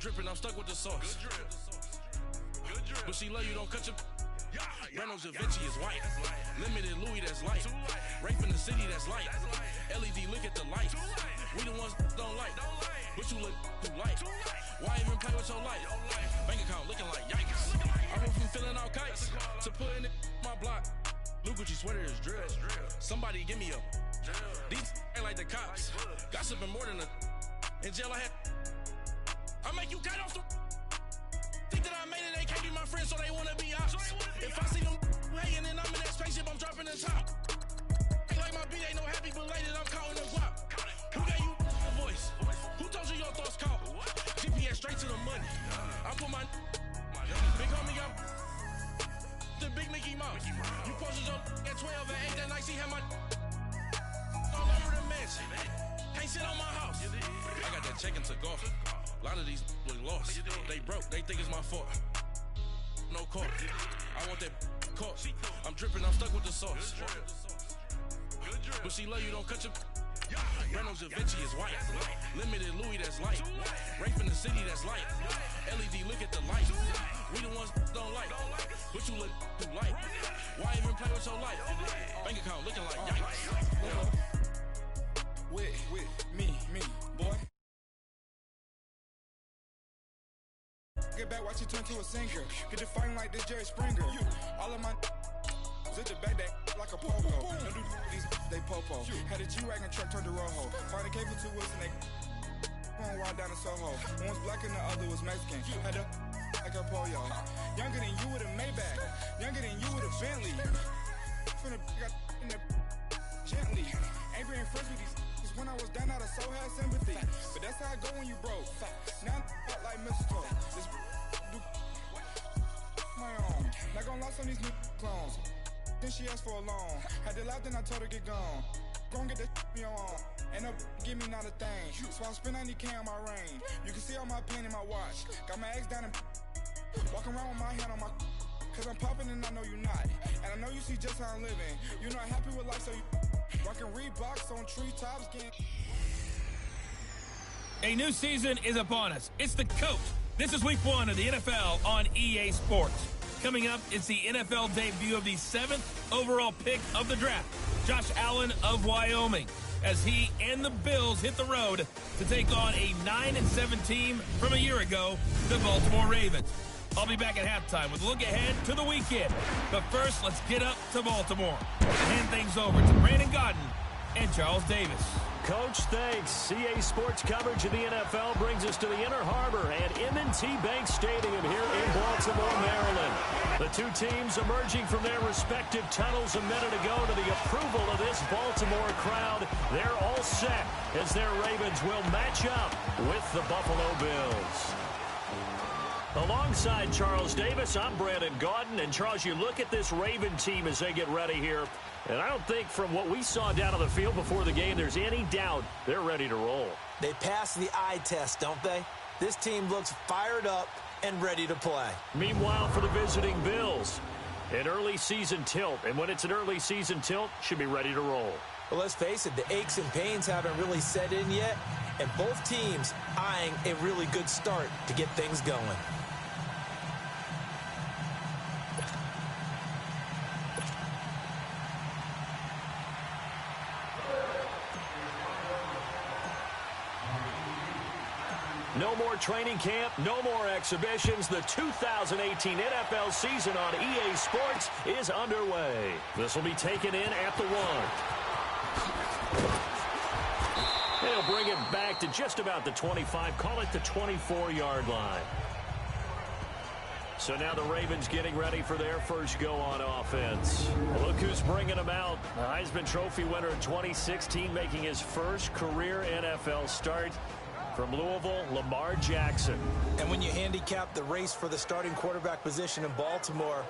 dripping, I'm stuck with the sauce. Good drip. Good drip. But she love you, don't cut your... Reynolds Da Vinci is white. Limited Louis, that's light. Rape in the city, that's light. LED, look at the lights. We the ones don't like. But you look too light. Why even play with your life? Bank account looking like yikes. I went from filling out kites to putting it in my block. Blue Gucci sweater is drill. Somebody give me a... These ain't like the cops. Gossiping more than a... In jail I had... I make you cut off the... Think that I made it, they can't be my friends, so they wanna be ops. If I see them hating and I'm in that spaceship, I'm dropping the top. Ain't like my beat ain't no happy belated, I'm counting the guap. Who gave you a voice? Who told you your thoughts count? GPS straight to the money. I put my big homie up the big Mickey Mouse. You posted your at 12 and 8 that night, she had my all over the mansion. Can't sit on my house. I got that check and took off. A lot of these look lost. They broke, they think it's my fault. No call. I want that caught. I'm dripping, I'm stuck with the sauce. But she love you, don't cut your... Reynolds Da Vinci is white. Limited Louis, that's light. Rape in the city, that's light. LED, look at the lights. We the ones don't like. But you look too light. Why even play with your life? Bank account looking like yikes. With me, boy. Get back, watch you turn to a singer. Get to fighting like this Jerry Springer. All of my zit the back that like a popo. Don't do these they popo. Had a G-Wagon truck turned to Rojo. Find a cable 2 wheels and they going wild down in Soho. One was black and the other was Mexican. Had a like a pollo. Younger than you with a Maybach. Younger than you with a Bentley. From the got in the gently. Angry and friends with these when I was down out of so had sympathy. But that's how I go when you broke. Now I'm like mistletoe. This do my own. Not gonna lie on these new clones. Then she asked for a loan. Had to laugh, then I told her get gone. Gon' get that me on. Ain't no give me not a thing. So I spend 90K on my range. You can see all my pain in my watch. Got my ex down and walking around with my hand on my. Cause I'm popping and I know you not. And I know you see just how I'm living. You're not happy with life, so you rockin' Reeboks on treetops getting. A new season is upon us. It's the coach. This is week 1 of the NFL on EA Sports. Coming up, it's the NFL debut of the 7th overall pick of the draft, Josh Allen of Wyoming, as he and the Bills hit the road to take on a 9-7 team from a year ago, the Baltimore Ravens. I'll be back at halftime with a look ahead to the weekend. But first, let's get up to Baltimore and hand things over to Brandon Godden and Charles Davis. Coach, thanks. CA Sports coverage of the NFL brings us to the Inner Harbor and M&T Bank Stadium here in Baltimore, Maryland. The two teams emerging from their respective tunnels a minute ago to the approval of this Baltimore crowd. They're all set as their Ravens will match up with the Buffalo Bills. Alongside Charles Davis, I'm Brandon Gaudin. And Charles, you look at this Raven team as they get ready here, and I don't think from what we saw down on the field before the game there's any doubt they're ready to roll. They passed the eye test, don't they? This team looks fired up and ready to play. Meanwhile, for the visiting Bills, an early season tilt. And when it's an early season tilt, should be ready to roll. Well, let's face it, the aches and pains haven't really set in yet, and both teams eyeing a really good start to get things going. No more training camp, no more exhibitions. The 2018 NFL season on EA Sports is underway. This will be taken in at the 1. They'll bring it back to just about the 25, call it the 24-yard line. So now the Ravens getting ready for their first go on offense. Look who's bringing them out. The Heisman Trophy winner in 2016 making his first career NFL start. From Louisville, Lamar Jackson. And when you handicap the race for the starting quarterback position in Baltimore,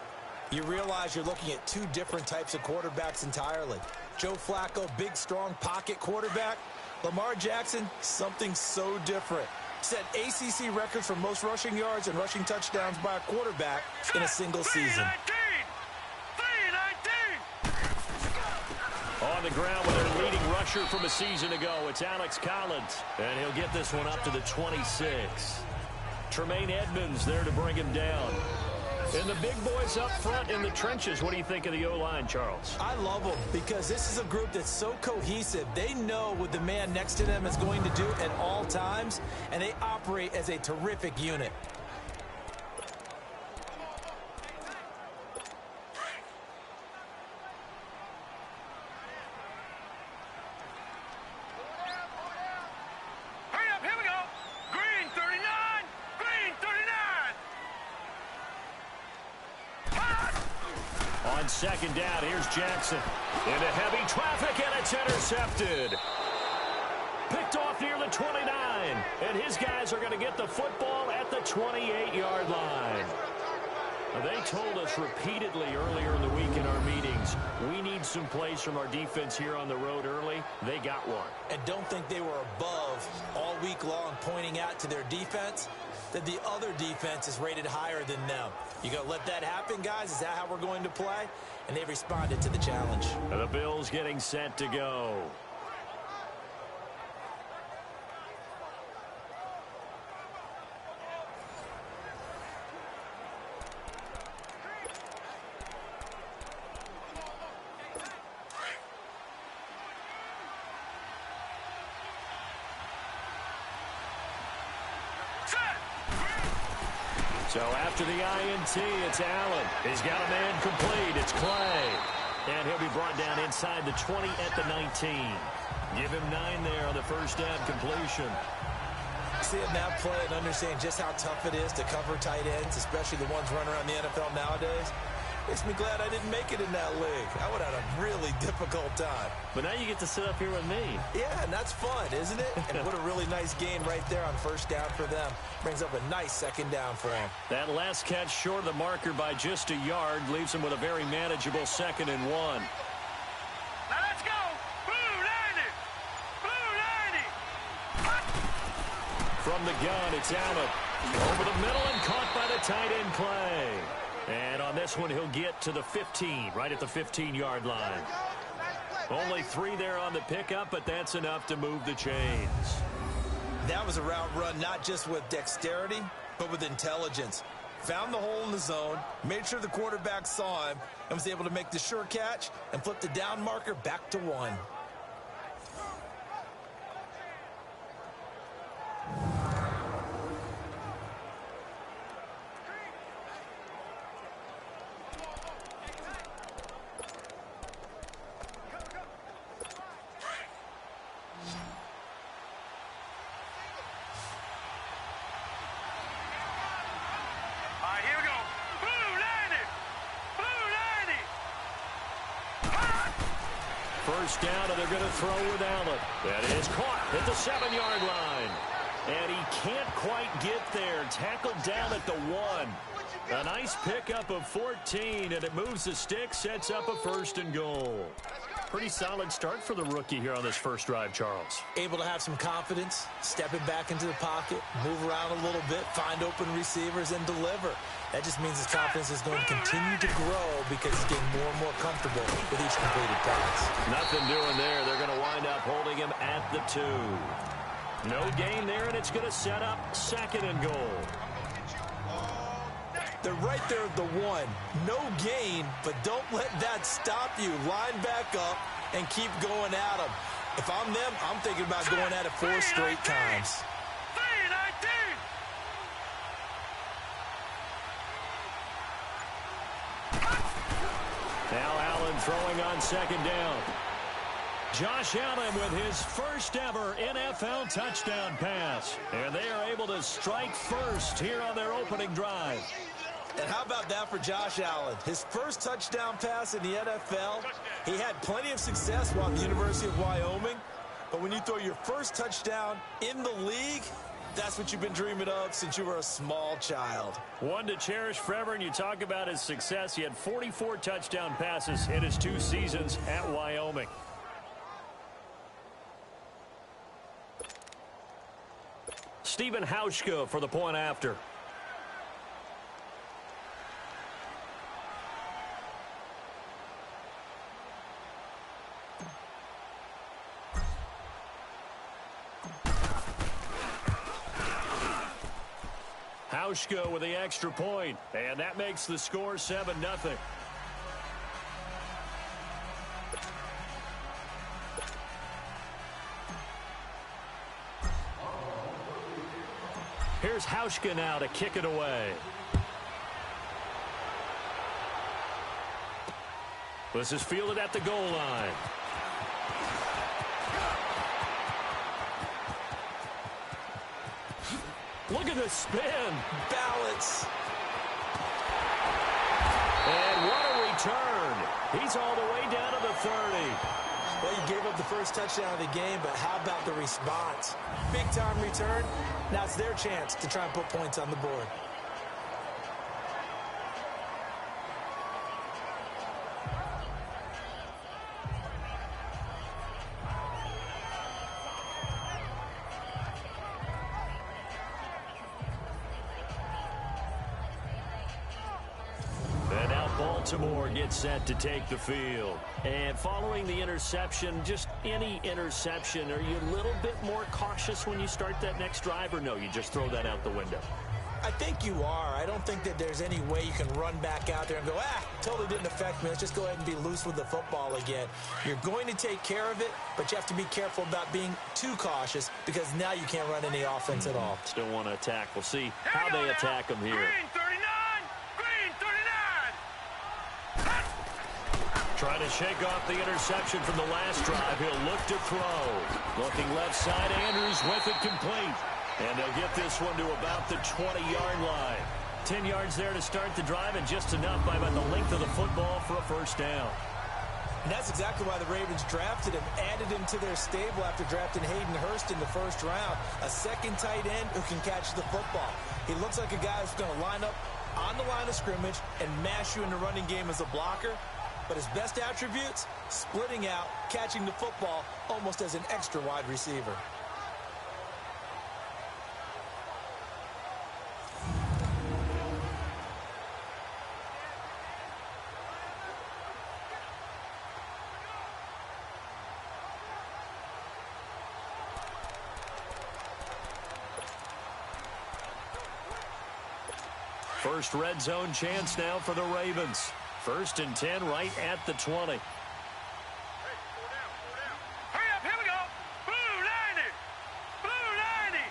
you realize you're looking at two different types of quarterbacks entirely. Joe Flacco, big, strong pocket quarterback. Lamar Jackson, something so different. Set ACC records for most rushing yards and rushing touchdowns by a quarterback in a single season. On the ground with their leading rusher from a season ago, it's Alex Collins. And he'll get this one up to the 26. Tremaine Edmonds there to bring him down. And the big boys up front in the trenches. What do you think of the O-line, Charles? I love them because this is a group that's so cohesive. They know what the man next to them is going to do at all times, and they operate as a terrific unit. Second down, here's Jackson. Into heavy traffic, and it's intercepted. Picked off near the 29, and his guys are going to get the football at the 28-yard line. They told us repeatedly earlier in the week in our meetings, we need some plays from our defense here on the road early. They got one. And don't think they were above all week long pointing out to their defense that the other defense is rated higher than them. You going to let that happen, guys? Is that how we're going to play? And they've responded to the challenge. And the Bills getting set to go. So after the INT, it's Allen. He's got a man complete. It's Clay. And he'll be brought down inside the 20 at the 19. Give him 9 there on the first down completion. Seeing that play and understanding just how tough it is to cover tight ends, especially the ones running around the NFL nowadays, makes me glad I didn't make it in that league. I would have had a really difficult time. But now you get to sit up here with me. Yeah, and that's fun, isn't it? And what a really nice gain right there on first down for them. Brings up a nice second down for them. That last catch short of the marker by just a yard leaves them with a very manageable 2nd and 1. Now let's go. Blue 90. Blue 90. From the gun, it's Allen. Over the middle and caught by the tight end Clay. And on this one, he'll get to the 15, right at the 15-yard line. Only 3 there on the pickup, but that's enough to move the chains. That was a route run not just with dexterity, but with intelligence. Found the hole in the zone, made sure the quarterback saw him, and was able to make the sure catch and flip the down marker back to 1. First down, and they're going to throw with Allen. That is caught at the 7-yard line. And he can't quite get there. Tackled down at the 1. A nice pickup of 14, and it moves the stick, sets up a 1st and goal. Pretty solid start for the rookie here on this first drive, Charles. Able to have some confidence, stepping back into the pocket, move around a little bit, find open receivers, and deliver. That just means his confidence is going to continue to grow because he's getting more and more comfortable with each completed pass. Nothing doing there. They're going to wind up holding him at the 2. No gain there, and it's going to set up 2nd and goal. They're right there at the 1. No gain, but don't let that stop you. Line back up and keep going at them. If I'm them, I'm thinking about going at it 4 straight times. Now Allen throwing on 2nd down. Josh Allen with his first ever NFL touchdown pass. And they are able to strike first here on their opening drive. And how about that for Josh Allen? His first touchdown pass in the NFL. He had plenty of success while at the University of Wyoming. But when you throw your first touchdown in the league, that's what you've been dreaming of since you were a small child. One to cherish forever, and you talk about his success. He had 44 touchdown passes in his 2 seasons at Wyoming. Stephen Hauschka for the point after. Hauschka with the extra point, and that makes the score 7-0. Here's Hauschka now to kick it away. This is fielded at the goal line. Look at the spin. Balance. And what a return. He's all the way down to the 30. Well, you gave up the first touchdown of the game, but how about the response? Big-time return. Now it's their chance to try and put points on the board. Baltimore gets set to take the field. And following the interception, just any interception, are you a little bit more cautious when you start that next drive, or no, you just throw that out the window? I think you are. I don't think that there's any way you can run back out there and go, totally didn't affect me. Let's just go ahead and be loose with the football again. You're going to take care of it, but you have to be careful about being too cautious because now you can't run any offense at all. Still want to attack. We'll see how they attack them here. Green 39! Green 39! Trying to shake off the interception from the last drive. He'll look to throw. Looking left side, Andrews with it complete. And they'll get this one to about the 20-yard line. 10 yards there to start the drive, and just enough by about the length of the football for a first down. And that's exactly why the Ravens drafted him, added him to their stable after drafting Hayden Hurst in the first round. A second tight end who can catch the football. He looks like a guy who's going to line up on the line of scrimmage and mash you in the running game as a blocker. But his best attributes, splitting out, catching the football almost as an extra wide receiver. First red zone chance now for the Ravens. 1st and 10 right at the 20. Hurry up, here we go. Blue 90. Blue 90.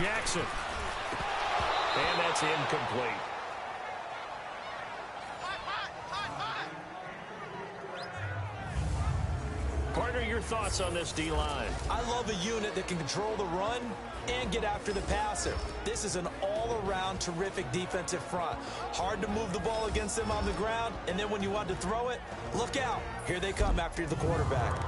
Jackson. And that's incomplete. Partner, your thoughts on this D-line? I love a unit that can control the run and get after the passer. This is an all-around terrific defensive front. Hard to move the ball against them on the ground, and then when you want to throw it, look out. Here they come after the quarterback.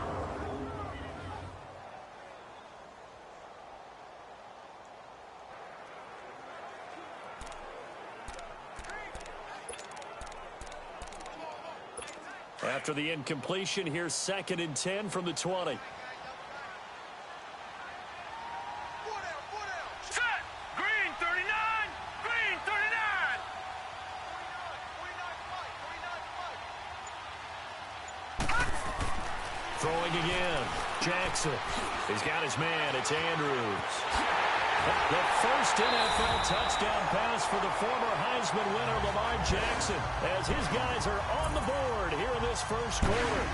After the incompletion, here's 2nd and 10 from the 20. Set. Green 39. Green 39. Throwing again. Jackson. He's got his man. It's Andrews. The first NFL touchdown pass for the former Heisman winner Lamar Jackson, as his guys are on the board here in this first quarter.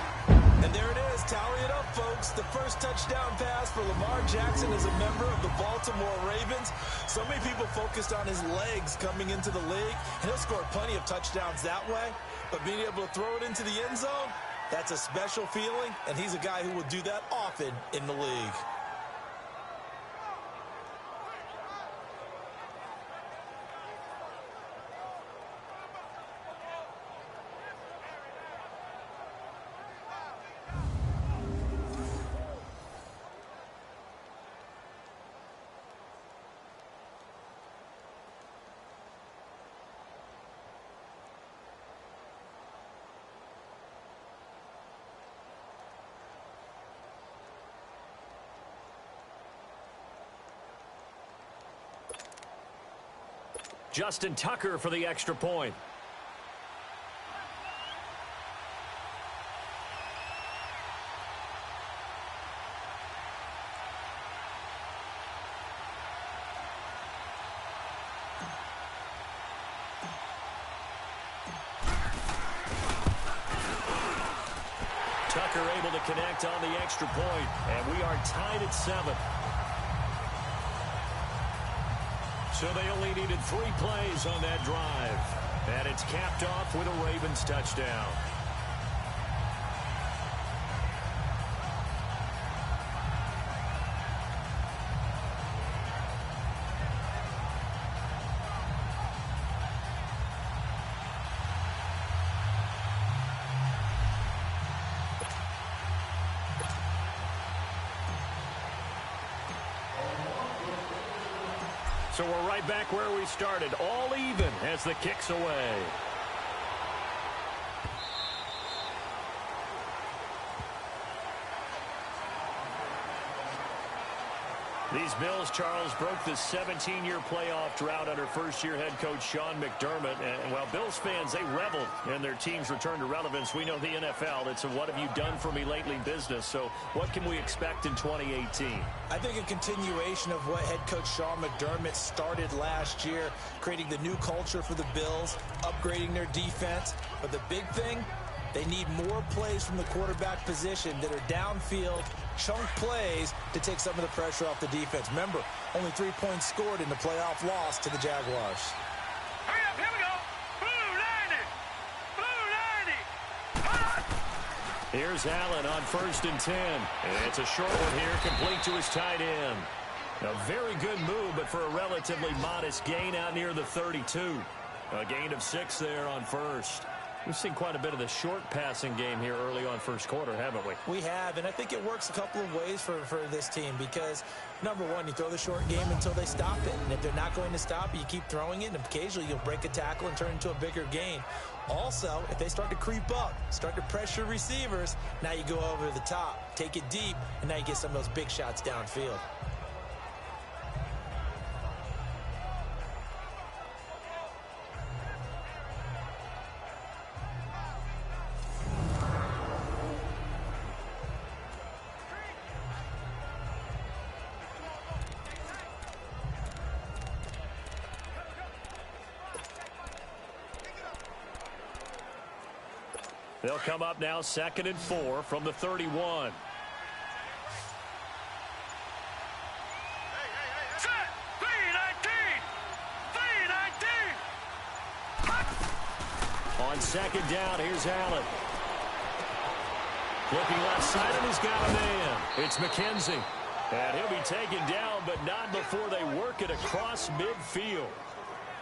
And there it is. Tally it up, folks. The first touchdown pass for Lamar Jackson as a member of the Baltimore Ravens. So many people focused on his legs coming into the league, and he'll score plenty of touchdowns that way. But being able to throw it into the end zone, that's a special feeling, and he's a guy who will do that often in the league. Justin Tucker for the extra point. Tucker able to connect on the extra point, and we are tied at 7. So they only needed 3 plays on that drive. And it's capped off with a Ravens touchdown. So we're right back where we started, all even as the kick's away. These Bills, Charles, broke the 17-year playoff drought under first-year head coach Sean McDermott. And while Bills fans, they reveled in their team's return to relevance, we know the NFL, it's a what have you done for me lately business. So what can we expect in 2018? I think a continuation of what head coach Sean McDermott started last year, creating the new culture for the Bills, upgrading their defense. But the big thing, they need more plays from the quarterback position that are downfield, chunk plays to take some of the pressure off the defense. Remember, only 3 points scored in the playoff loss to the Jaguars. Hurry up, here we go. Blue 90. Blue 90. Here's Allen on 1st and 10. And it's a short one here, complete to his tight end. A very good move, but for a relatively modest gain out near the 32. A gain of 6 there on 1st. We've seen quite a bit of the short passing game here early on first quarter, haven't we? We have, and I think it works a couple of ways for this team because, number one, you throw the short game until they stop it. And if they're not going to stop it, you keep throwing it, and occasionally you'll break a tackle and turn it into a bigger gain. Also, if they start to creep up, start to pressure receivers, now you go over the top, take it deep, and now you get some of those big shots downfield. They'll come up now 2nd and 4 from the 31. Set. 319. 319. On 2nd down, here's Allen. Looking left side, and he's got a man. It's McKenzie. And he'll be taken down, but not before they work it across midfield.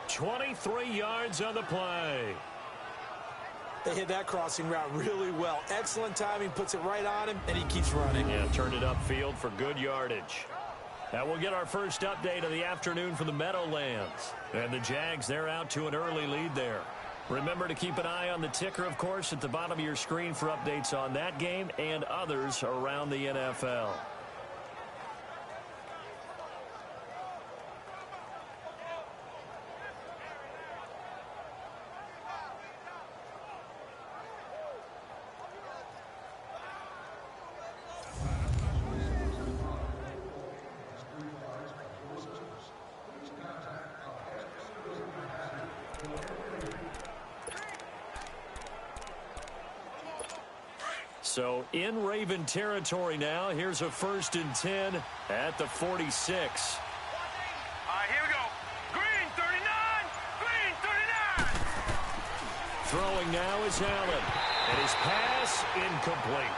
23 yards on the play. They hit that crossing route really well. Excellent timing, puts it right on him, and he keeps running. Yeah, turned it upfield for good yardage. Now we'll get our first update of the afternoon from the Meadowlands. And the Jags, they're out to an early lead there. Remember to keep an eye on the ticker, of course, at the bottom of your screen for updates on that game and others around the NFL. So in Raven territory now. Here's a 1st and 10 at the 46. All right, here we go. Green 39. Green 39. Throwing now is Allen. And his pass incomplete.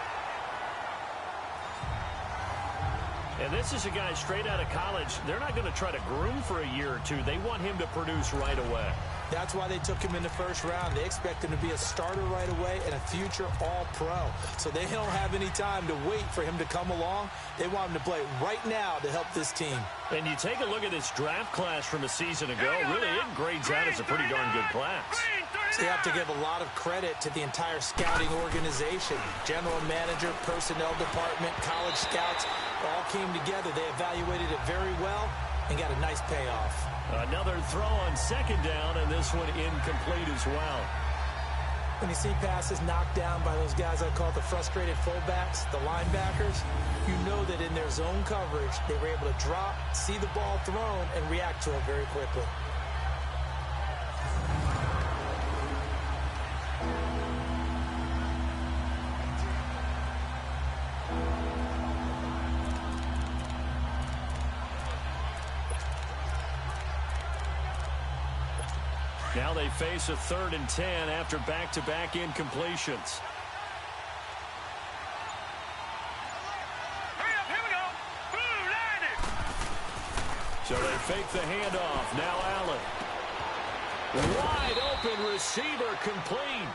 And this is a guy straight out of college. They're not going to try to groom for a year or two. They want him to produce right away. That's why they took him in the first round. They expect him to be a starter right away and a future All-Pro. So they don't have any time to wait for him to come along. They want him to play right now to help this team. And you take a look at this draft class from a season ago. Really, it grades out as a pretty darn good class. So you have to give a lot of credit to the entire scouting organization. General manager, personnel department, college scouts all came together. They evaluated it very well and got a nice payoff. Another throw on 2nd down, and this one incomplete as well. When you see passes knocked down by those guys I call the frustrated fullbacks, the linebackers, you know that in their zone coverage, they were able to drop, see the ball thrown, and react to it very quickly. Now they face a 3rd and 10 after back-to-back incompletions. Hurry up, here we go. Boom, landed. So they fake the handoff. Now Allen. Wide open receiver complete.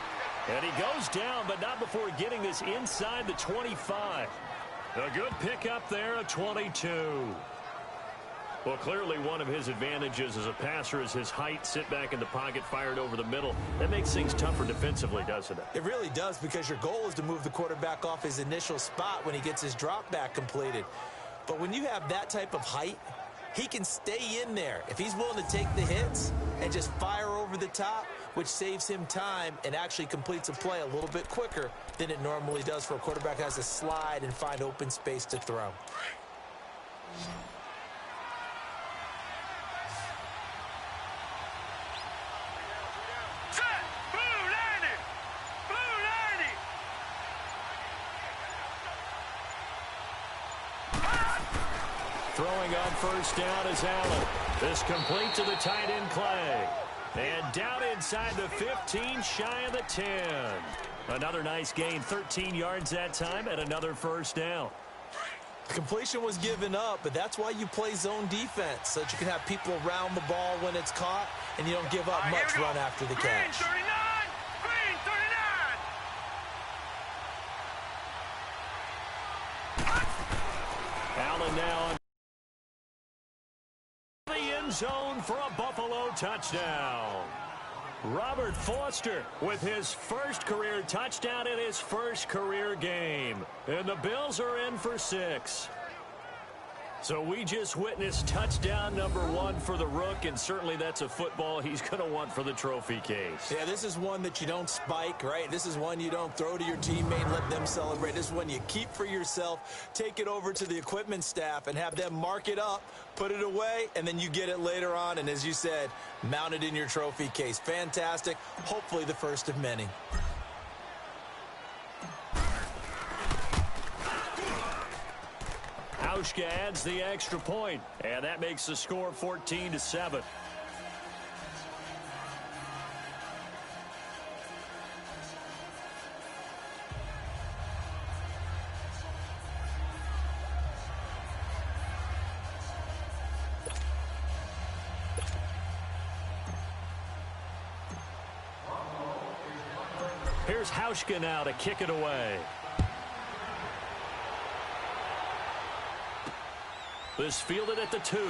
And he goes down, but not before getting this inside the 25. A good pickup there, a 22. Well, clearly one of his advantages as a passer is his height. Sit back in the pocket, fired over the middle. That makes things tougher defensively, doesn't it? It really does, because your goal is to move the quarterback off his initial spot when he gets his drop back completed. But when you have that type of height, he can stay in there if he's willing to take the hits and just fire over the top, which saves him time and actually completes a play a little bit quicker than it normally does for a quarterback who has to slide and find open space to throw. Set. Boom, landed. Boom, landed. Throwing on first down is Allen. This complete to the tight end Clay. And down inside the 15, shy of the 10. Another nice gain, 13 yards that time, and another first down. The completion was given up, but that's why you play zone defense, so that you can have people around the ball when it's caught, and you don't give up much run after the catch. Green 39. Green 39. Allen now on the end zone for a Buffalo touchdown. Robert Foster with his first career touchdown in his first career game. And the Bills are in for 6. So we just witnessed touchdown number 1 for the Rook, and certainly that's a football he's going to want for the trophy case. Yeah, this is one that you don't spike, right? This is one you don't throw to your teammate and let them celebrate. This is one you keep for yourself, take it over to the equipment staff and have them mark it up, put it away, and then you get it later on. And as you said, mount it in your trophy case. Fantastic. Hopefully the first of many. Hauschka adds the extra point, and that makes the score 14-7. Here's Hauschka now to kick it away. This fielded at the 2. And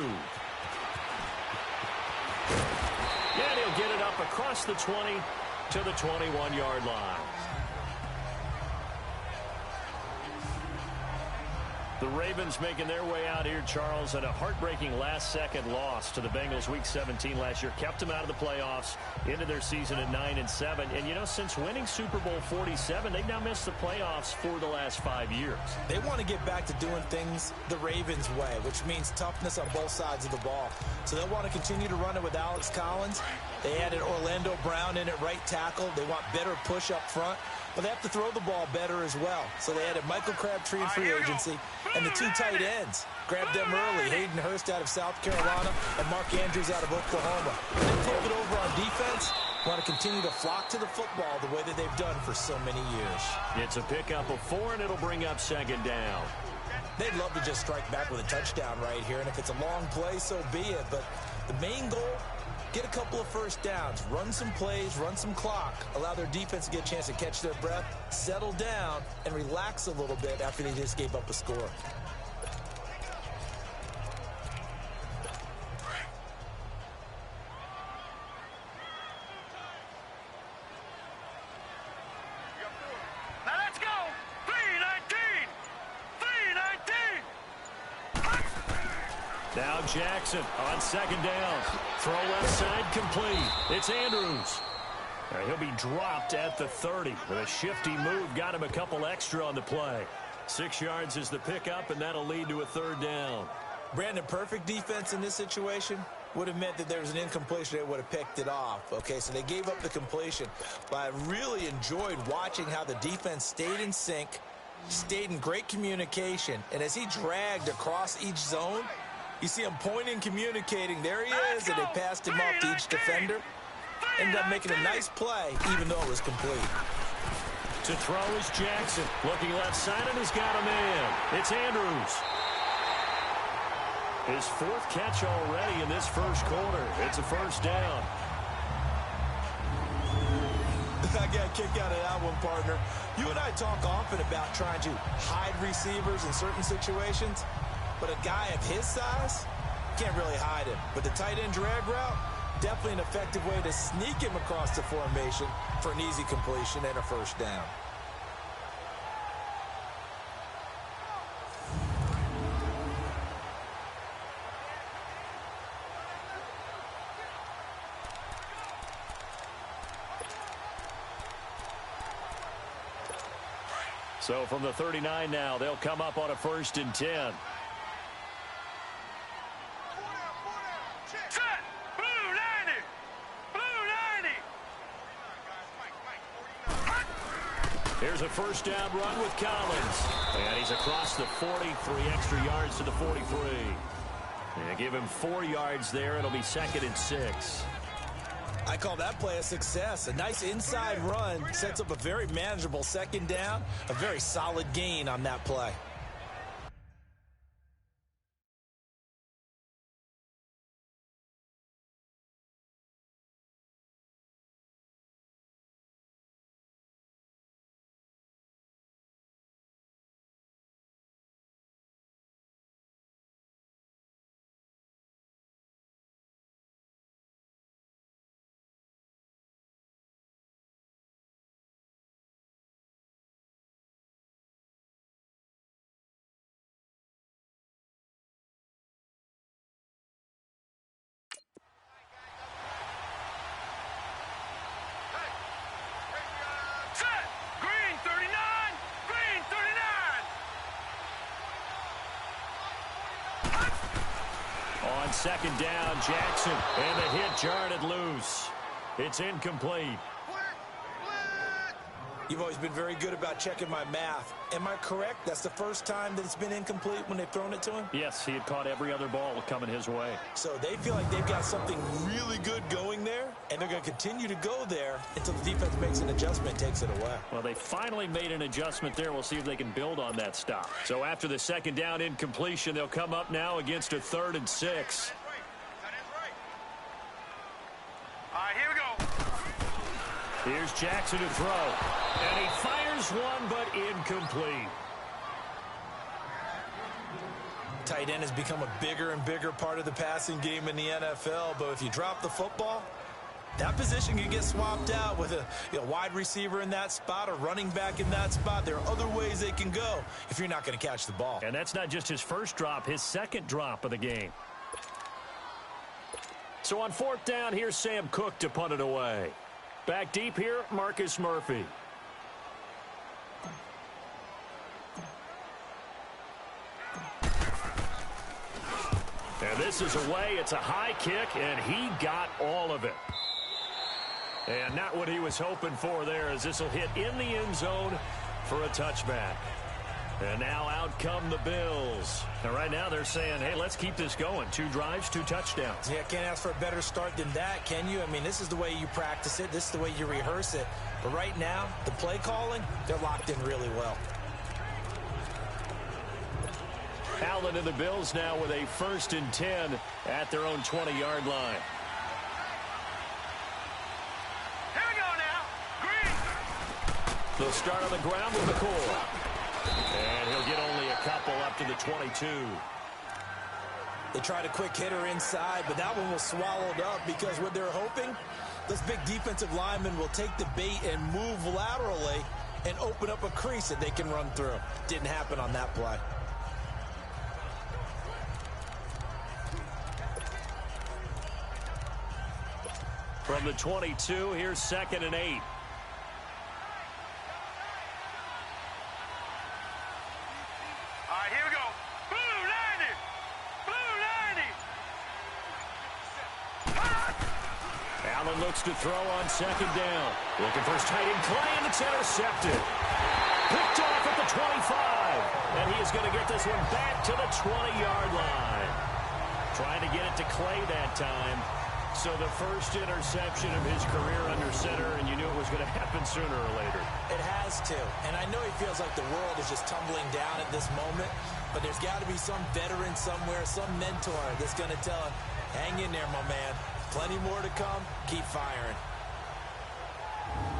he'll get it up across the 20 to the 21-yard line. The Ravens making their way out here, Charles, and a heartbreaking last-second loss to the Bengals Week 17 last year. Kept them out of the playoffs into their season at 9-7. And, you know, since winning Super Bowl 47, they've now missed the playoffs for the last 5 years. They want to get back to doing things the Ravens way, which means toughness on both sides of the ball. So they'll want to continue to run it with Alex Collins. They added Orlando Brown in at right tackle. They want better push up front. But they have to throw the ball better as well. So they added Michael Crabtree in free agency and the 2 tight ends. Grabbed them early. Hayden Hurst out of South Carolina and Mark Andrews out of Oklahoma. They flip it over on defense. Want to continue to flock to the football the way that they've done for so many years. It's a pickup of 4, and it'll bring up second down. They'd love to just strike back with a touchdown right here. And if it's a long play, so be it. But the main goal, get a couple of first downs, run some plays, run some clock, allow their defense to get a chance to catch their breath, settle down, and relax a little bit after they just gave up a score. Now let's go. 3-19. 3-19. Now Jackson on second down. Throw left side complete. It's Andrews. He'll be dropped at the 30. But a shifty move got him a couple extra on the play. 6 yards is the pickup, and that'll lead to a third down. Brandon, perfect defense in this situation would have meant that there was an incompletion. They would have picked it off. Okay, so they gave up the completion. But I really enjoyed watching how the defense stayed in sync, stayed in great communication, and as he dragged across each zone, you see him pointing, communicating. There he is, and they passed him off to each defender. Ended up making a nice play, even though it was complete. To throw is Jackson. Looking left side, and he's got a man. It's Andrews. His fourth catch already in this first quarter. It's a first down. I got a kick out of that one, partner. You and I talk often about trying to hide receivers in certain situations, but a guy of his size can't really hide him. But the tight end drag route, definitely an effective way to sneak him across the formation for an easy completion and a first down. So from the 39 now, they'll come up on a 1st and 10. Set. Blue 90. Blue 90. Here's a first down run with Collins. And he's across the 43 extra yards to the 43. And give him 4 yards there. It'll be 2nd and 6. I call that play a success. A nice inside run sets up a very manageable 2nd down. A very solid gain on that play. Set. Green 39. Green 39. On 2nd down, Jackson. And the hit jarred loose. It's incomplete. You've always been very good about checking my math. Am I correct? That's the first time that it's been incomplete when they've thrown it to him? Yes, he had caught every other ball coming his way. So they feel like they've got something really good going there, and they're going to continue to go there until the defense makes an adjustment and takes it away. Well, they finally made an adjustment there. We'll see if they can build on that stop. So after the 2nd down incompletion, they'll come up now against a 3rd and 6. All right, here we go. Here's Jackson to throw. And he fires one, but incomplete. Tight end has become a bigger and bigger part of the passing game in the NFL, but if you drop the football, that position can get swapped out with a wide receiver in that spot, a running back in that spot. There are other ways they can go if you're not going to catch the ball. And that's not just his first drop, his 2nd drop of the game. So on 4th down, here's Sam Cook to punt it away. Back deep here, Marcus Murphy. And this is away. It's a high kick, and he got all of it. And not what he was hoping for there, as this will hit in the end zone for a touchback. And now out come the Bills. And right now they're saying, hey, let's keep this going. 2 drives, 2 touchdowns. Yeah, can't ask for a better start than that, can you? I mean, this is the way you practice it. This is the way you rehearse it. But right now, the play calling, they're locked in really well. Allen and the Bills now with a 1st and 10 at their own 20-yard line. Here we go now. Green. They'll start on the ground with McCoy. And he'll get only a couple up to the 22. They tried a quick hitter inside, but that one was swallowed up because what they're hoping, this big defensive lineman will take the bait and move laterally and open up a crease that they can run through. Didn't happen on that play. From the 22, here's 2nd and 8. All right, here we go. Blue 90. Blue 90. Allen looks to throw on 2nd down. Looking for his tight end Clay, and it's intercepted. Picked off at the 25. And he is going to get this one back to the 20-yard line. Trying to get it to Clay that time. So the first interception of his career under center, and you knew it was going to happen sooner or later. It has to. And I know he feels like the world is just tumbling down at this moment, but there's got to be some veteran somewhere, some mentor that's going to tell him, hang in there, my man. Plenty more to come. Keep firing.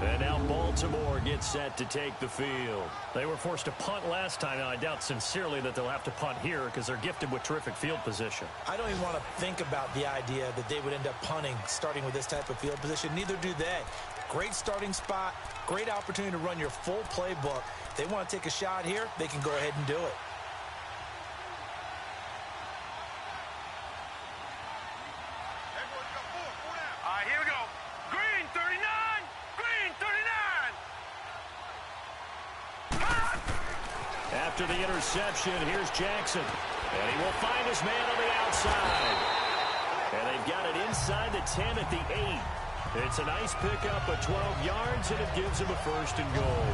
And now Baltimore gets set to take the field. They were forced to punt last time. Now, I doubt sincerely that they'll have to punt here because they're gifted with terrific field position. I don't even want to think about the idea that they would end up punting starting with this type of field position. Neither do they. Great starting spot, great opportunity to run your full playbook. They want to take a shot here, they can go ahead and do it. Here we go. Green 39. Green 39. After the interception, here's Jackson. And he will find his man on the outside. And they've got it inside the 10 at the 8. It's a nice pickup of 12 yards, and it gives him a 1st and goal.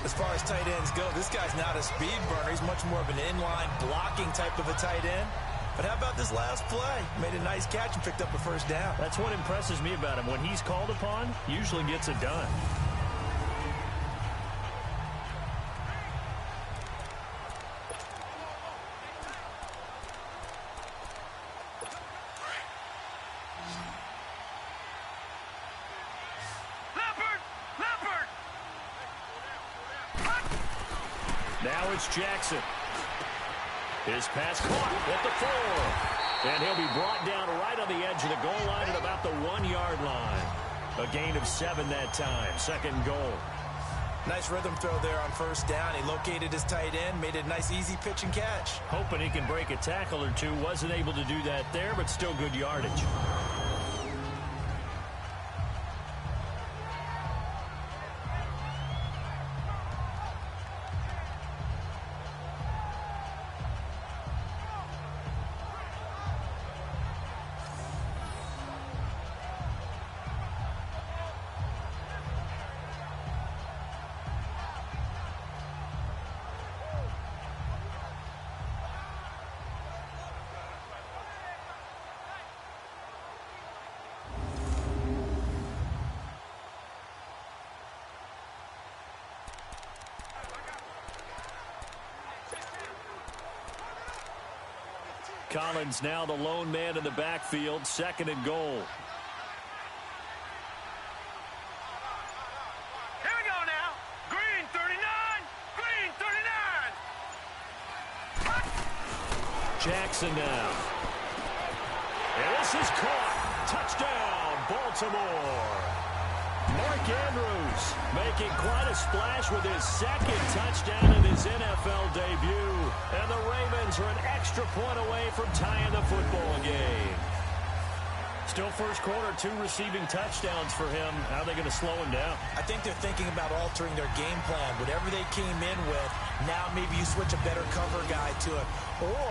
As far as tight ends go, this guy's not a speed burner. He's much more of an inline blocking type of a tight end. But how about this last play? Made a nice catch and picked up a 1st down. That's what impresses me about him. When he's called upon, usually gets it done. Now it's Jackson. His pass caught at the 4. And he'll be brought down right on the edge of the goal line at about the 1-yard line. A gain of 7 that time. 2nd and goal. Nice rhythm throw there on 1st down. He located his tight end, made it a nice easy pitch and catch. Hoping he can break a tackle or two. Wasn't able to do that there, but still good yardage. Collins now the lone man in the backfield. 2nd and goal. Here we go now. Green 39. Green 39. Jackson now. And this is caught. Touchdown, Baltimore. Mark Andrews making quite a splash with his 2nd touchdown in his NFL debut. And the Ravens are an extra point away from tying the football game. Still 1st quarter, 2 receiving touchdowns for him. How are they going to slow him down? I think they're thinking about altering their game plan. Whatever they came in with, now maybe you switch a better cover guy to it. Or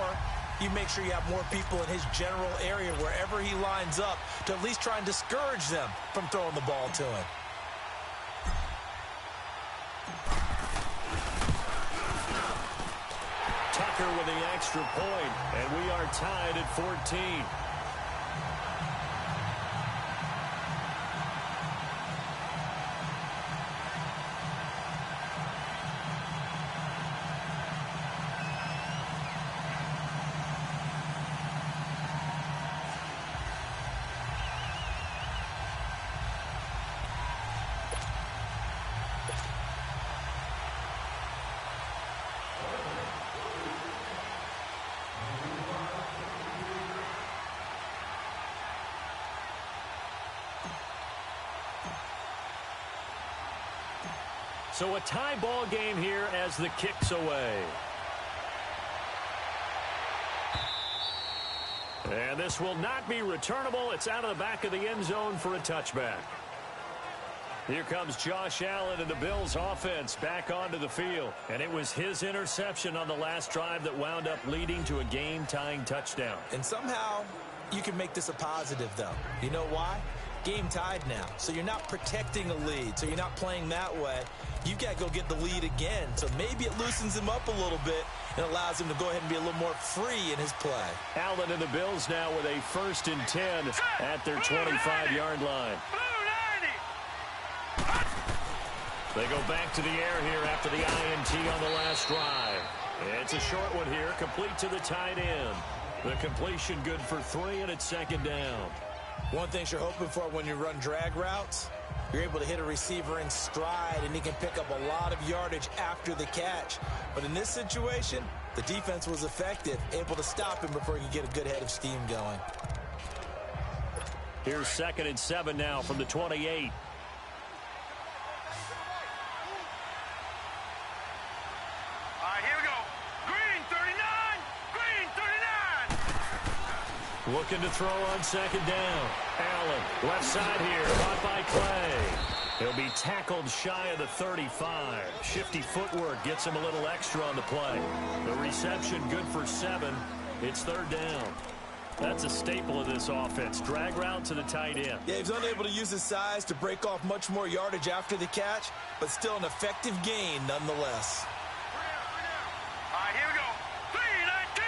you make sure you have more people in his general area wherever he lines up to at least try and discourage them from throwing the ball to him. Tucker with the extra point, and we are tied at 14. So a tie ball game here as the kick's away. And this will not be returnable. It's out of the back of the end zone for a touchback. Here comes Josh Allen and the Bills offense back onto the field. And it was his interception on the last drive that wound up leading to a game-tying touchdown. And somehow you can make this a positive, though. You know why? game tied now. So you're not protecting a lead. So you're not playing that way. You've got to go get the lead again. So maybe it loosens him up a little bit and allows him to go ahead and be a little more free in his play. Allen and the Bills now with a 1st and 10 at their 25-yard line. They go back to the air here after the INT on the last drive. It's a short one here, complete to the tight end. The completion good for 3, and it's 2nd down. One thing you're hoping for when you run drag routes, you're able to hit a receiver in stride, and he can pick up a lot of yardage after the catch. But in this situation, the defense was effective, able to stop him before he could get a good head of steam going. Here's 2nd and 7 now from the 28. Looking to throw on 2nd down. Allen, left side here, caught by Clay. He'll be tackled shy of the 35. Shifty footwork gets him a little extra on the play. The reception good for 7. It's 3rd down. That's a staple of this offense. Drag route to the tight end. Yeah, he's unable to use his size to break off much more yardage after the catch, but still an effective gain nonetheless. All right, here we go. 3-19.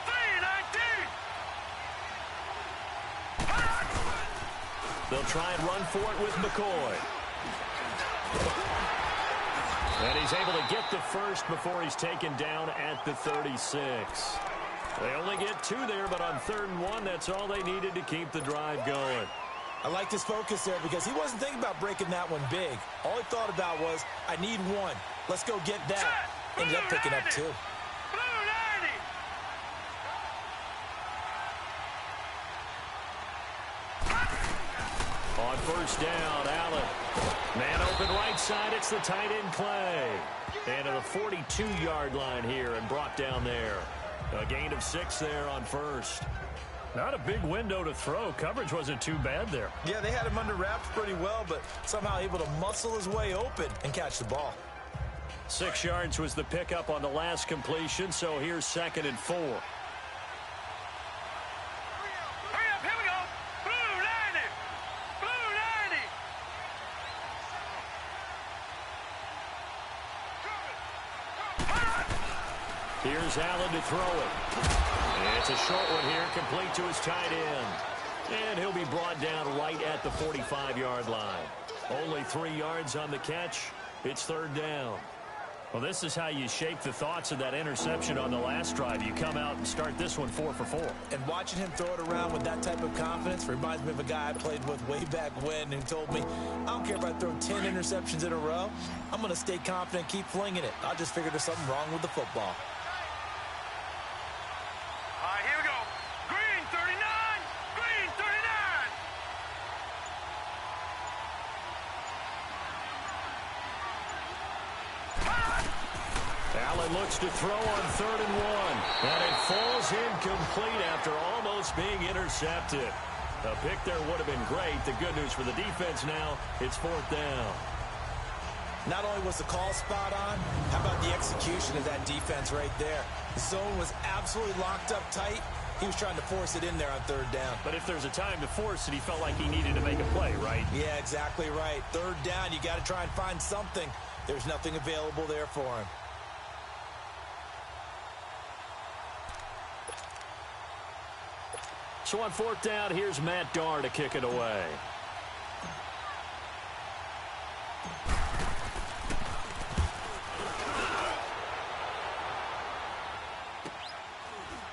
3-19. They'll try and run for it with McCoy. And he's able to get the first before he's taken down at the 36. They only get 2 there, but on 3rd and 1, that's all they needed to keep the drive going. I liked his focus there because he wasn't thinking about breaking that one big. All he thought about was, I need 1. Let's go get that. Ended up picking up 2. On 1st down, Allen. Man open right side, it's the tight end Clay. And to the 42-yard line here and brought down there. A gain of 6 there on 1st. Not a big window to throw. Coverage wasn't too bad there. Yeah, they had him under wraps pretty well, but somehow able to muscle his way open and catch the ball. 6 yards was the pickup on the last completion, so here's 2nd and 4. Here's Allen to throw it. It's a short one here, complete to his tight end. And he'll be brought down right at the 45-yard line. Only 3 yards on the catch. It's 3rd down. Well, this is how you shake the thoughts of that interception on the last drive. You come out and start this one 4 for 4. And watching him throw it around with that type of confidence reminds me of a guy I played with way back when who told me, I don't care if I throw 10 interceptions in a row. I'm going to stay confident, keep flinging it. I just figured there's something wrong with the football. Looks to throw on 3rd and 1. And it falls incomplete after almost being intercepted. A pick there would have been great. The good news for the defense now, it's 4th down. Not only was the call spot on, how about the execution of that defense right there? The zone was absolutely locked up tight. He was trying to force it in there on 3rd down. But if there's a time to force it, he felt like he needed to make a play, right? Yeah, exactly right. 3rd down, you got to try and find something. There's nothing available there for him. So on 4th down, here's Matt Darr to kick it away.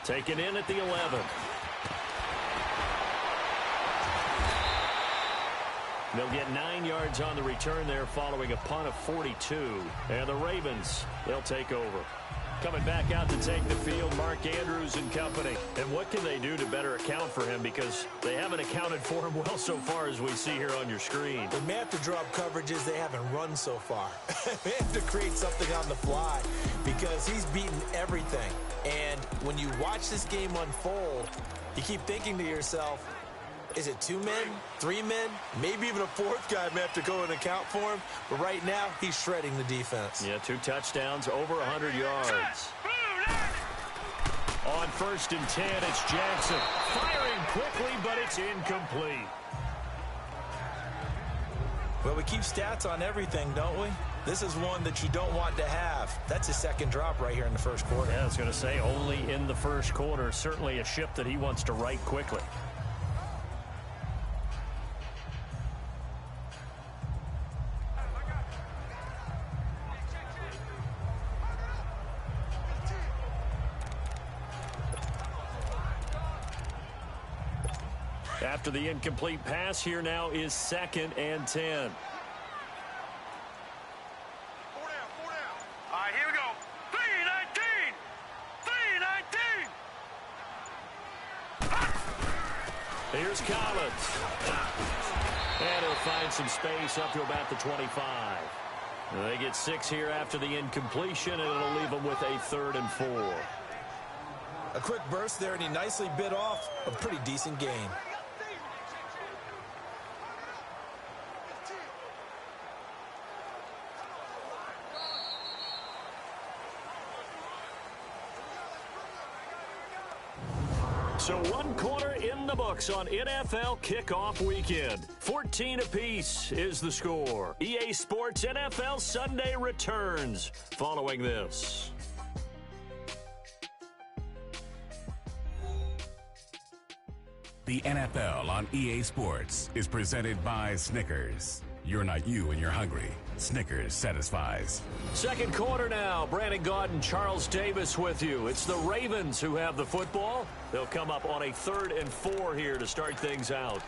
Taken in at the 11. They'll get 9 yards on the return there following a punt of 42. And the Ravens, they'll take over. Coming back out to take the field, Mark Andrews and company. And what can they do to better account for him? Because they haven't accounted for him well so far, as we see here on your screen. They may have to drop coverages they haven't run so far. They have to create something on the fly because he's beaten everything. And when you watch this game unfold, you keep thinking to yourself, is it 2 men, 3 men, maybe even a 4th guy may have to go and account for him. But right now, he's shredding the defense. Yeah, 2 touchdowns, over 100 yards. On 1st and 10, it's Jackson. Firing quickly, but it's incomplete. Well, we keep stats on everything, don't we? This is one that you don't want to have. That's his second drop right here in the first quarter. Yeah, I was going to say only in the first quarter. Certainly a ship that he wants to right quickly. After the incomplete pass, here now is 2nd and 10. All right, here we go. 3-19. 3-19. Here's Collins. And he'll find some space up to about the 25. They get 6 here after the incompletion, and it'll leave them with a 3rd and 4. A quick burst there, and he nicely bit off a pretty decent gain. So 1 quarter in the books on NFL kickoff weekend. 14 apiece is the score. EA Sports NFL Sunday returns following this. The NFL on EA Sports is presented by Snickers. You're not you and you're hungry. Snickers satisfies. 2nd quarter now. Brandon Gaudin, Charles Davis with you. It's the Ravens who have the football. They'll come up on a 3rd and 4 here to start things out.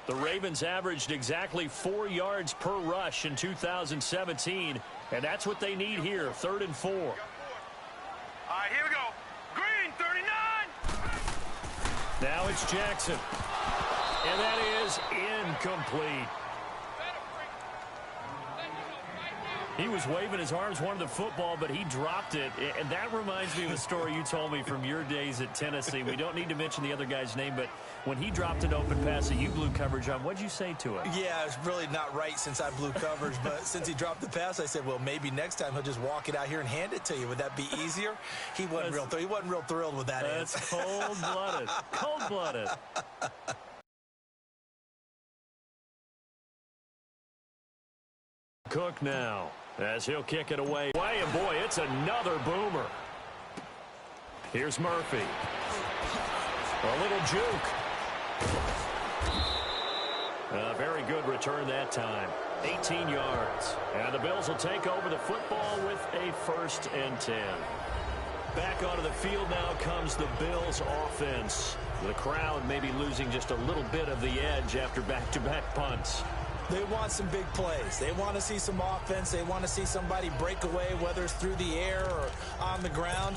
The Ravens averaged exactly 4 yards per rush in 2017, and that's what they need here, 3rd and 4. All right, here we go. Green, 39. Now it's Jackson. And that is incomplete. He was waving his arms, wanted the football, but he dropped it. And that reminds me of a story you told me from your days at Tennessee. We don't need to mention the other guy's name, but when he dropped an open pass that you blew coverage on, what'd you say to it? Yeah, it's really not right since I blew coverage, but since he dropped the pass, I said, well, maybe next time he'll just walk it out here and hand it to you. Would that be easier? He wasn't real thrilled with that answer. That's cold-blooded. Cold-blooded. Cook now as he'll kick it away. And boy, it's another boomer. Here's Murphy. A little juke. A very good return that time. 18 yards. And the Bills will take over the football with a 1st and 10. Back onto the field now comes the Bills offense. The crowd maybe losing just a little bit of the edge after back-to-back punts. They want some big plays. They want to see some offense. They want to see somebody break away, whether it's through the air or on the ground.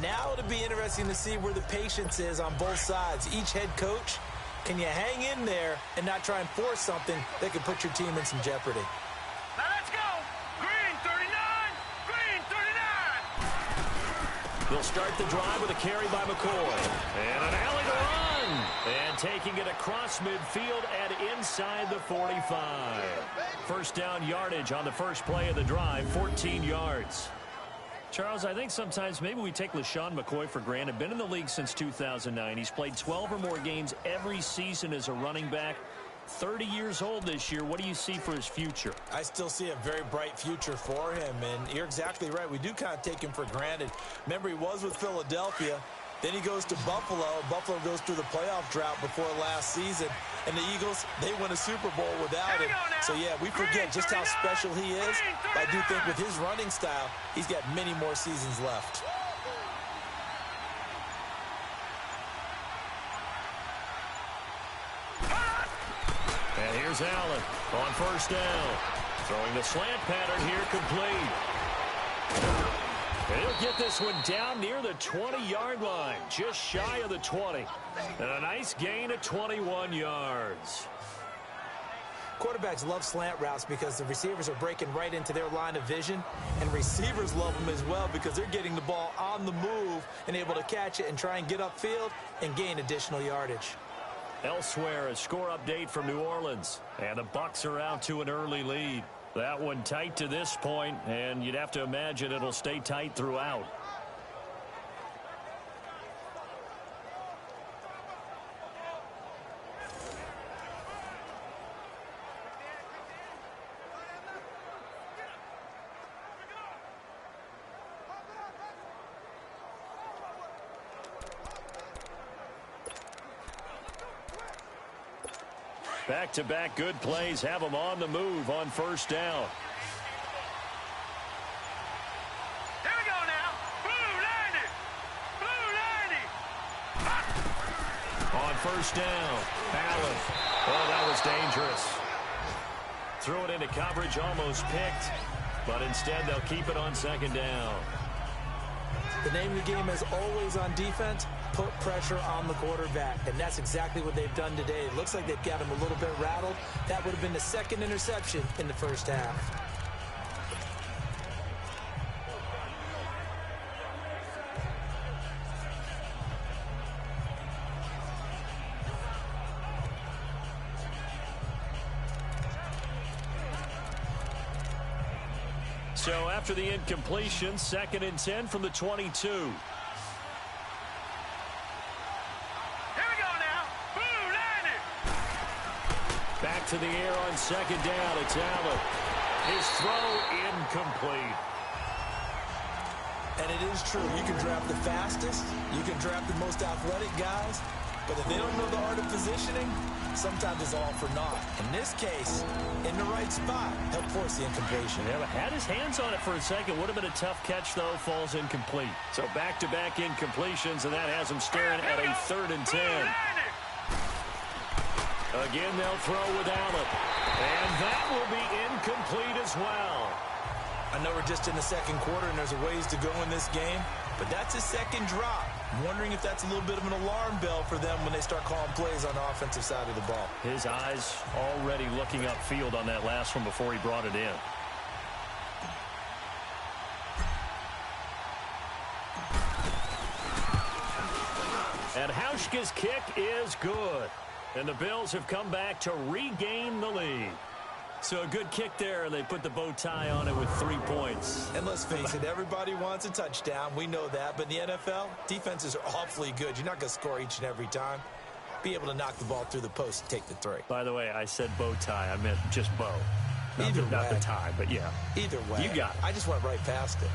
Now it'll be interesting to see where the patience is on both sides. Each head coach, can you hang in there and not try and force something that could put your team in some jeopardy? Now let's go. Green, 39. Green, 39. They'll start the drive with a carry by McCoy. And an alley to run. And taking it across midfield and inside the 45. First down yardage on the first play of the drive, 14 yards. Charles, I think sometimes maybe we take LaShawn McCoy for granted. Been in the league since 2009. He's played 12 or more games every season as a running back. 30 years old this year. What do you see for his future? I still see a very bright future for him, and you're exactly right. We do kind of take him for granted. Remember, he was with Philadelphia. Then he goes to Buffalo. Buffalo goes through the playoff drought before last season. And the Eagles, they win a Super Bowl without him. So, yeah, we forget just how special he is. But I do think with his running style, he's got many more seasons left. And here's Allen on first down. Throwing the slant pattern here complete. And he'll get this one down near the 20-yard line, just shy of the 20. And a nice gain of 21 yards. Quarterbacks love slant routes because the receivers are breaking right into their line of vision, and receivers love them as well because they're getting the ball on the move and able to catch it and try and get upfield and gain additional yardage. Elsewhere, a score update from New Orleans, and the Bucs are out to an early lead. That one tight to this point, and you'd have to imagine it'll stay tight throughout. Back-to-back good plays have them on the move on first down. Here we go now. Blue 90. Blue 90. On first down, Allen. Oh, that was dangerous. Threw it into coverage, almost picked, but instead they'll keep it on second down. The name of the game is always on defense, put pressure on the quarterback, and that's exactly what they've done today. It looks like they've got him a little bit rattled. That would have been the second interception in the first half. So after the incompletion, 2nd and 10 from the 22. Here we go now. Blue 90. Back to the air on second down. It's Allen. His throw incomplete. And it is true. You can draft the fastest. You can draft the most athletic guys. But if they don't know the art of positioning, sometimes it's all for naught. In this case, in the right spot, helped force the incompletion. Yeah, but had his hands on it for a second. Would have been a tough catch, though. Falls incomplete. So back-to-back incompletions, and that has him staring at a 3rd and 10. Again, they'll throw with Allen. And that will be incomplete as well. I know we're just in the second quarter and there's a ways to go in this game, but that's his second drop. I'm wondering if that's a little bit of an alarm bell for them when they start calling plays on the offensive side of the ball. His eyes already looking upfield on that last one before he brought it in. And Hauschka's kick is good. And the Bills have come back to regain the lead. So a good kick there, and they put the bow tie on it with 3 points. And let's face it, everybody wants a touchdown. We know that. But in the NFL, defenses are awfully good. You're not going to score each and every time. Be able to knock the ball through the post and take the 3. By the way, I said bow tie. I meant just bow. Not the tie, but yeah. Either way. You got it. I just went right past it.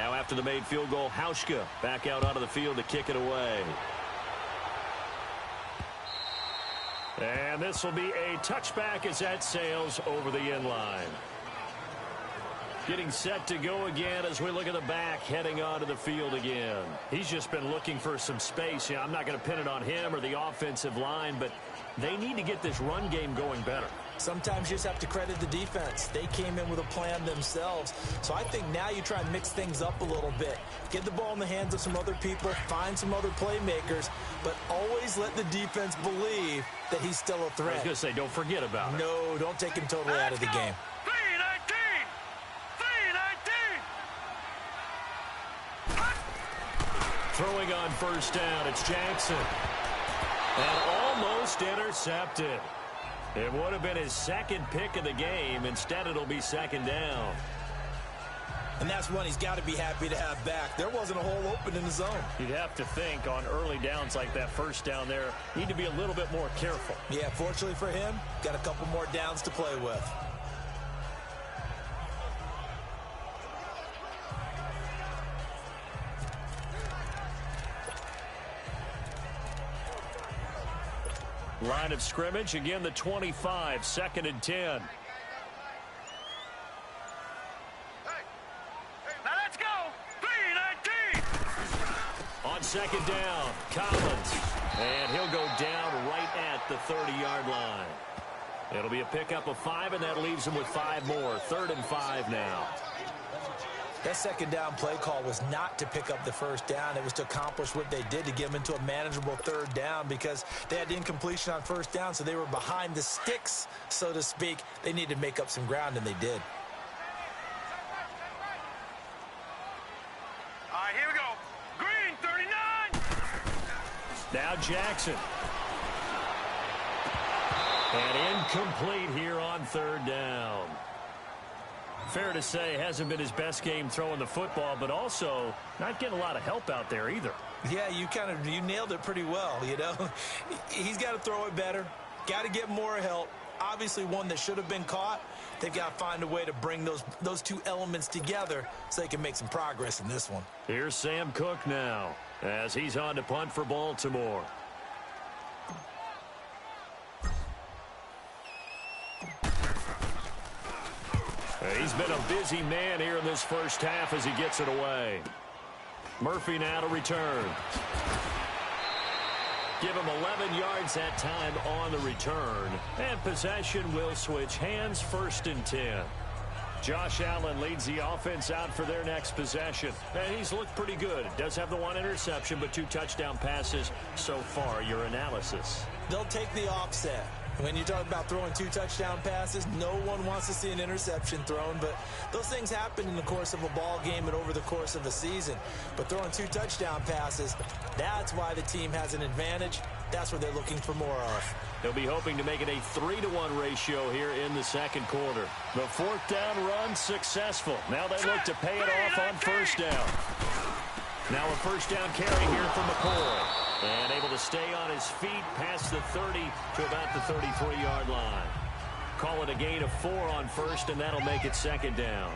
Now after the made field goal, Hauschka back out onto the field to kick it away. And this will be a touchback as that sails over the end line. Getting set to go again as we look at the back heading onto the field again. He's just been looking for some space. Yeah, I'm not going to pin it on him or the offensive line, but they need to get this run game going better. Sometimes you just have to credit the defense. They came in with a plan themselves. So I think now you try and mix things up a little bit. Get the ball in the hands of some other people, find some other playmakers, but always let the defense believe that he's still a threat. I was going to say, don't forget about it. No, don't take him totally out of the game. Throwing on first down, it's Jackson. And almost intercepted. It would have been his second pick of the game. Instead, it'll be second down. And that's one he's got to be happy to have back. There wasn't a hole open in the zone. You'd have to think on early downs like that first down there, need to be a little bit more careful. Yeah, fortunately for him, got a couple more downs to play with. Line of scrimmage, again the 25, 2nd and 10. Now let's go. 3-19. On second down, Collins. And he'll go down right at the 30-yard line. It'll be a pickup of 5, and that leaves him with 5 more. 3rd and 5 now. That second down play call was not to pick up the first down. It was to accomplish what they did, to get them into a manageable 3rd down, because they had incompletion on first down, so they were behind the sticks, so to speak. They needed to make up some ground, and they did. All right, here we go. Green, 39. Now Jackson. And incomplete here on 3rd down. Fair to say, hasn't been his best game throwing the football, but also not getting a lot of help out there either. Yeah, you nailed it pretty well, you know. He's got to throw it better, got to get more help. Obviously one that should have been caught. They've got to find a way to bring those two elements together so they can make some progress in this one. Here's Sam Cook now as he's on to punt for Baltimore. He's been a busy man here in this first half as he gets it away. Murphy now to return. Give him 11 yards that time on the return. And possession will switch hands, 1st and 10. Josh Allen leads the offense out for their next possession. And he's looked pretty good. Does have the 1 interception, but 2 touchdown passes so far. Your analysis? They'll take the offset. When you talk about throwing 2 touchdown passes, no one wants to see an interception thrown, but those things happen in the course of a ball game and over the course of a season. But throwing 2 touchdown passes, that's why the team has an advantage. That's what they're looking for more of. They'll be hoping to make it a 3-to-1 ratio here in the second quarter. The 4th down run successful. Now they look to pay it off on first down. Now a first down carry here from McCoy. And able to stay on his feet past the 30 to about the 33-yard line. Call it a gain of 4 on first, and that'll make it second down.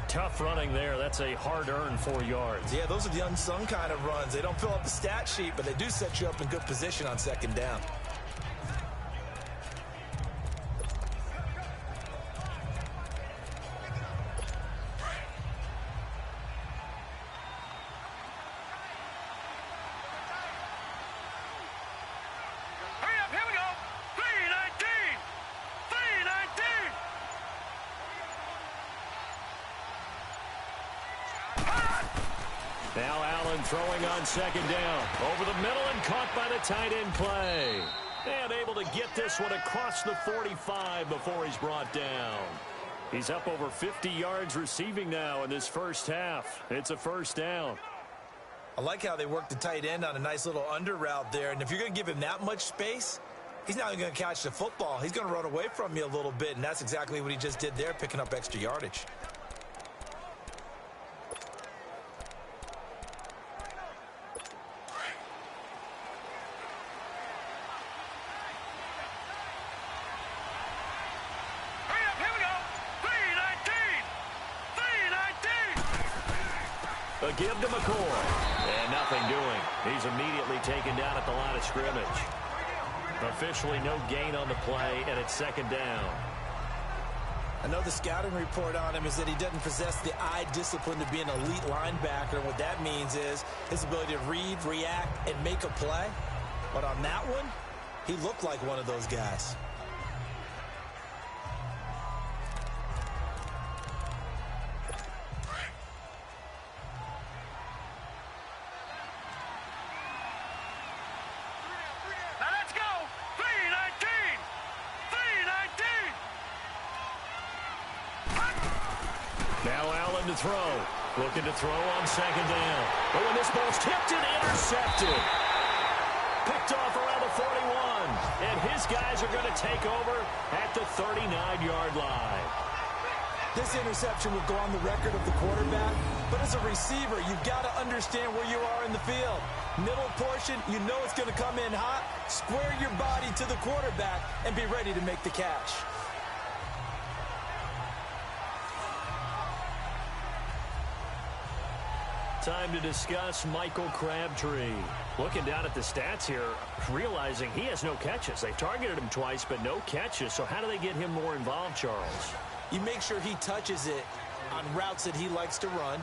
Tough running there. That's a hard-earned 4 yards. Yeah, those are the unsung kind of runs. They don't fill up the stat sheet, but they do set you up in good position on second down. Now Allen throwing on second down. Over the middle and caught by the tight end play. And able to get this one across the 45 before he's brought down. He's up over 50 yards receiving now in this first half. It's a first down. I like how they work the tight end on a nice little under route there. And if you're going to give him that much space, he's not going to catch the football. He's going to run away from you a little bit, and that's exactly what he just did there, picking up extra yardage. give to McCoy. And nothing doing. He's immediately taken down at the line of scrimmage. Officially no gain on the play, and it's second down. I know the scouting report on him is that he doesn't possess the eye discipline to be an elite linebacker. And what that means is his ability to read, react, and make a play. But on that one, he looked like one of those guys. Now let's go. 319. 319. Now Allen to throw. Looking to throw on second down. Oh, and this ball's tipped and intercepted. Picked off around the 41. And his guys are going to take over at the 39-yard line. This interception would go on the record of the quarterback, but as a receiver, you've got to understand where you are in the field. Middle portion, you know it's going to come in hot. Square your body to the quarterback and be ready to make the catch. Time to discuss Michael Crabtree. Looking down at the stats here, realizing he has no catches. They've targeted him twice, but no catches. So how do they get him more involved, Charles? You make sure he touches it on routes that he likes to run.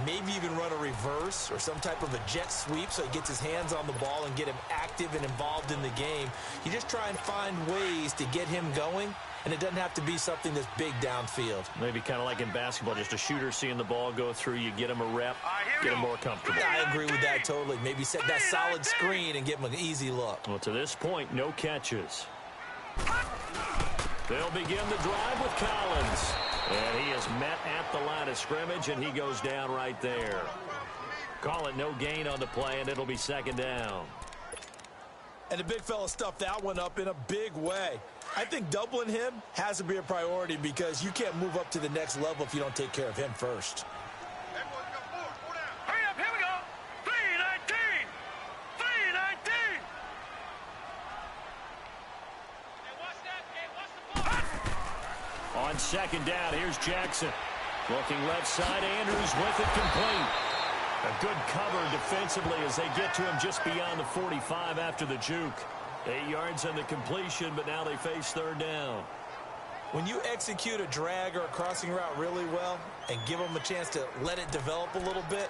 Maybe even run a reverse or some type of a jet sweep so he gets his hands on the ball and get him active and involved in the game. You just try and find ways to get him going, and it doesn't have to be something that's big downfield. Maybe kind of like in basketball, just a shooter seeing the ball go through, you get him a rep, get him more comfortable. I agree with that totally. Maybe set that solid screen and give him an easy look. Well, to this point, no catches. They'll begin the drive with Collins. And he is met at the line of scrimmage, and he goes down right there. Call it no gain on the play, and it'll be second down. And the big fella stuffed that one up in a big way. I think doubling him has to be a priority because you can't move up to the next level if you don't take care of him first. Hurry up, here we go. 319. 319. On second down, here's Jackson. Looking left side, Andrews with it complete. A good cover defensively as they get to him just beyond the 45 after the juke. 8 yards on the completion, but now they face third down. When you execute a drag or a crossing route really well and give them a chance to let it develop a little bit,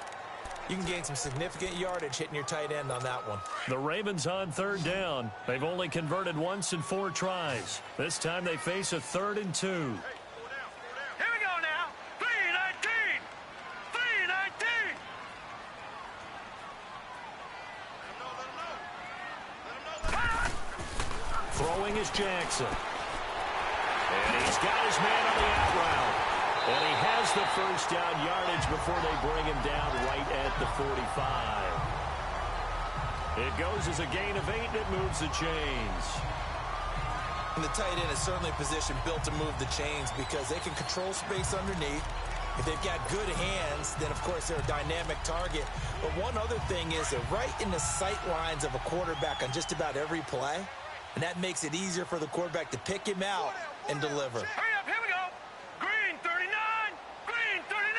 you can gain some significant yardage hitting your tight end on that one. The Ravens on third down. They've only converted once in 4 tries. This time they face a 3rd and 2. Here we go now. 319. 319. Throwing is Jackson. And he's got his man on the out route. And he has the first down yardage before they bring him down right at the 45. It goes as a gain of 8, and it moves the chains. And the tight end is certainly a position built to move the chains because they can control space underneath. If they've got good hands, then, of course, they're a dynamic target. But one other thing is they're right in the sight lines of a quarterback on just about every play. And that makes it easier for the quarterback to pick him out and deliver. Hurry up, here we go. Green 39. Green 39.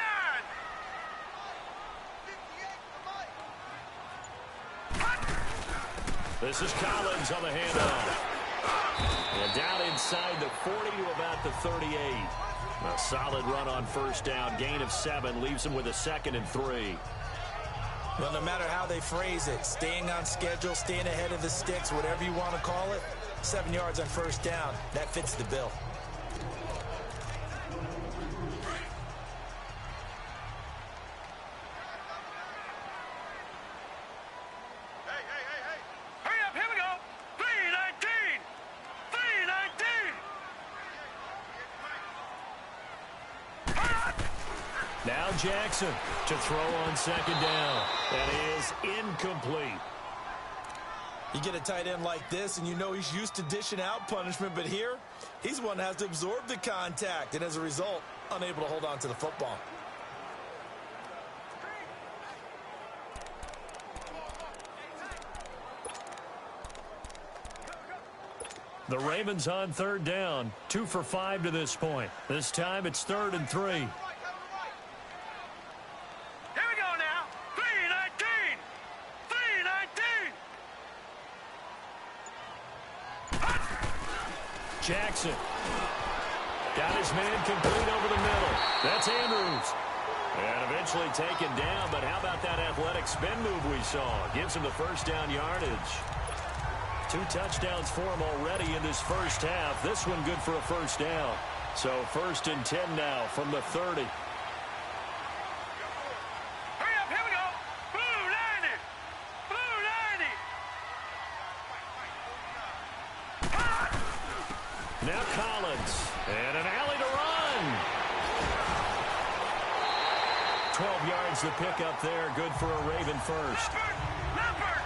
This is Collins on the handoff. And down inside the 40 to about the 38. A solid run on first down. Gain of 7 leaves him with a 2nd and 3. Well, no matter how they phrase it, staying on schedule, staying ahead of the sticks, whatever you want to call it, 7 yards on first down, that fits the bill. Hurry up, here we go. 319. 319. Now Jackson to throw on second down. That is incomplete. You get a tight end like this, and you know he's used to dishing out punishment, but here, he's one that has to absorb the contact, and as a result, unable to hold on to the football. The Ravens on third down. 2 for 5 to this point. This time it's 3rd and 3. Here we go now. Jackson. Got his man complete over the middle. That's Andrews. And eventually taken down, but how about that athletic spin move we saw? Gives him the first down yardage. 2 touchdowns for him already in this first half. This one good for a first down. So 1st and 10 now from the 30. Hurry up, here we go. Blue 90. Blue 90. Now Collins. And an alley to run. 12 yards to pick up there. Good for a Raven first. Leopard.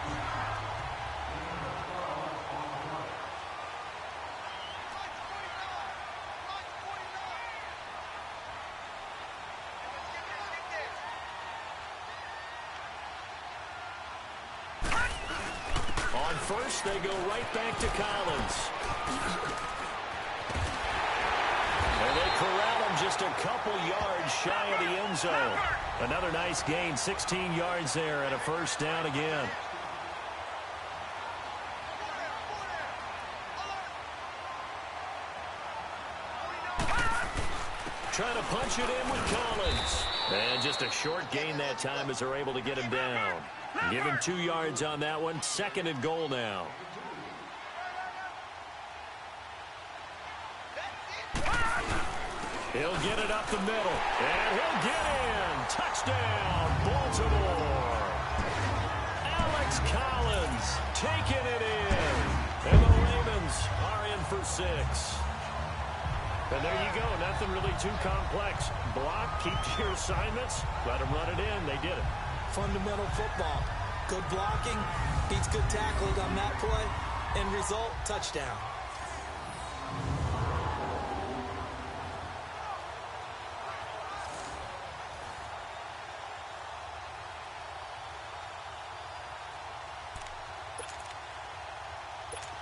On first, they go right back to Collins. And they corral him just a couple yards shy of the end zone. Another nice gain, 16 yards there and a first down again. Trying to punch it in with Collins. And just a short gain that time as they're able to get him down. Give him 2 yards on that one. 2nd and goal now. He'll get it up the middle. And he'll get in. Touchdown, Baltimore. Alex Collins taking it in. And the Ravens are in for 6. And there you go. Nothing really too complex. Block, keep to your assignments. Let them run it in. They did it. Fundamental football. Good blocking, beats good tackling on that play. End result, touchdown.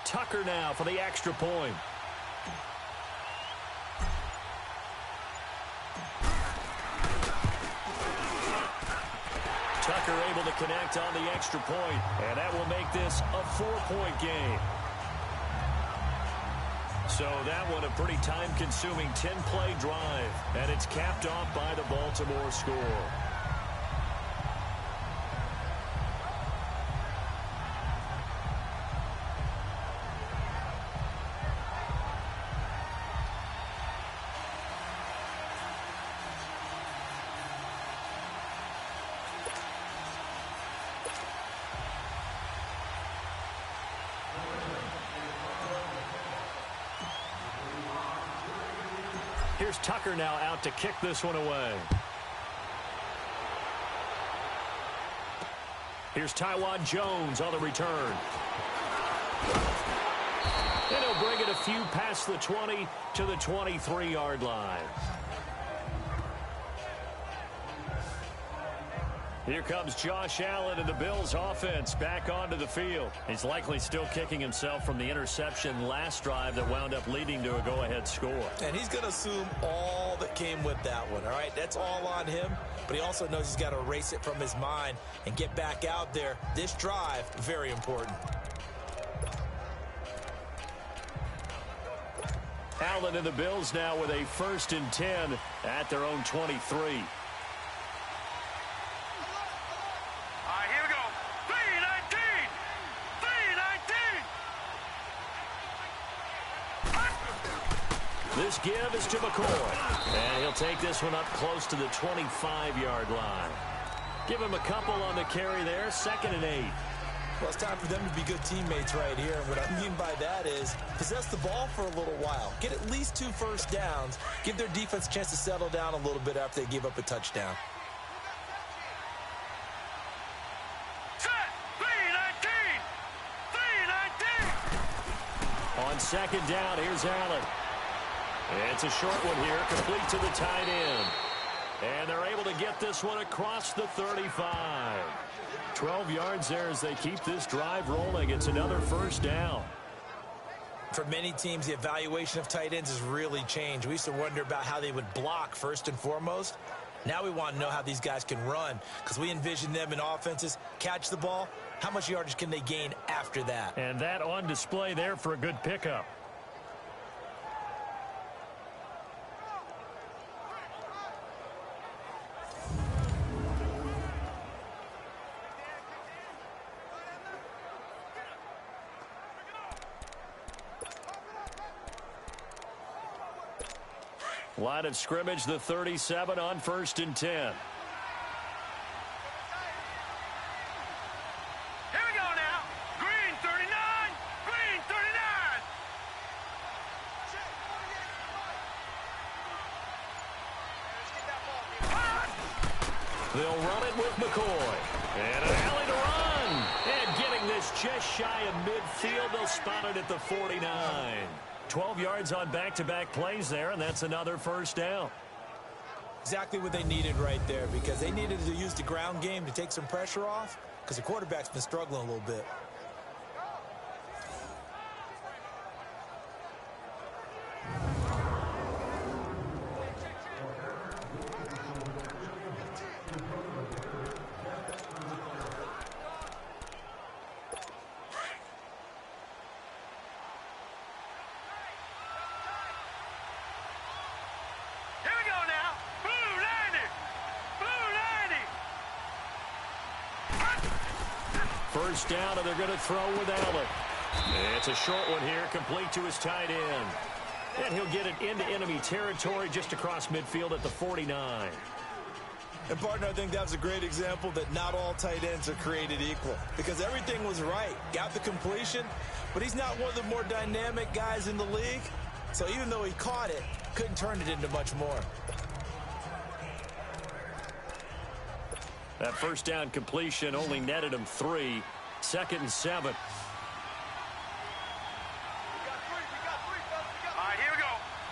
Tucker now for the extra point. Tucker able to connect on the extra point, and that will make this a 4-point game. So that one a pretty time-consuming 10-play drive, and it's capped off by the Baltimore score. Here's Tucker now out to kick this one away. Here's Taiwan Jones on the return. And he'll bring it a few past the 20 to the 23-yard line. Here comes Josh Allen and the Bills offense back onto the field. He's likely still kicking himself from the interception last drive that wound up leading to a go-ahead score. And he's going to assume all that came with that one, all right? That's all on him, but he also knows he's got to erase it from his mind and get back out there. This drive, very important. Allen and the Bills now with a 1st and 10 at their own 23. This give is to McCoy. And he'll take this one up close to the 25-yard line. Give him a couple on the carry there. 2nd and 8. Well, it's time for them to be good teammates right here. And what I mean by that is possess the ball for a little while. Get at least 2 first downs. Give their defense a chance to settle down a little bit after they give up a touchdown. On 2nd down, here's Allen. It's a short one here, complete to the tight end. And they're able to get this one across the 35. 12 yards there as they keep this drive rolling. It's another first down. For many teams, the evaluation of tight ends has really changed. We used to wonder about how they would block first and foremost. Now we want to know how these guys can run because we envision them in offenses. Catch the ball. How much yardage can they gain after that? And that on display there for a good pickup. Line of scrimmage, the 37 on 1st and 10. Here we go now. Green 39. Green 39. They'll run it with McCoy. And an alley to run. And getting this just shy of midfield. They'll spot it at the 49. 12 yards on back-to-back plays there, and that's another first down. Exactly what they needed right there, because they needed to use the ground game to take some pressure off, because the quarterback's been struggling a little bit. First down, and they're going to throw with Allen. It's a short one here, complete to his tight end. And he'll get it into enemy territory just across midfield at the 49. And, partner, I think that was a great example that not all tight ends are created equal, because everything was right. Got the completion, but he's not one of the more dynamic guys in the league. So even though he caught it, couldn't turn it into much more. That first down completion only netted him 3. 2nd and 7. All right, here we go.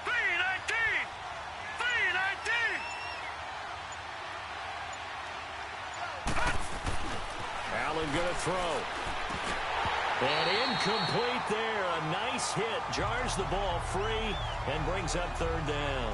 3-19. 3-19. Allen going to throw. And incomplete there. A nice hit. Jars the ball free and brings up 3rd down.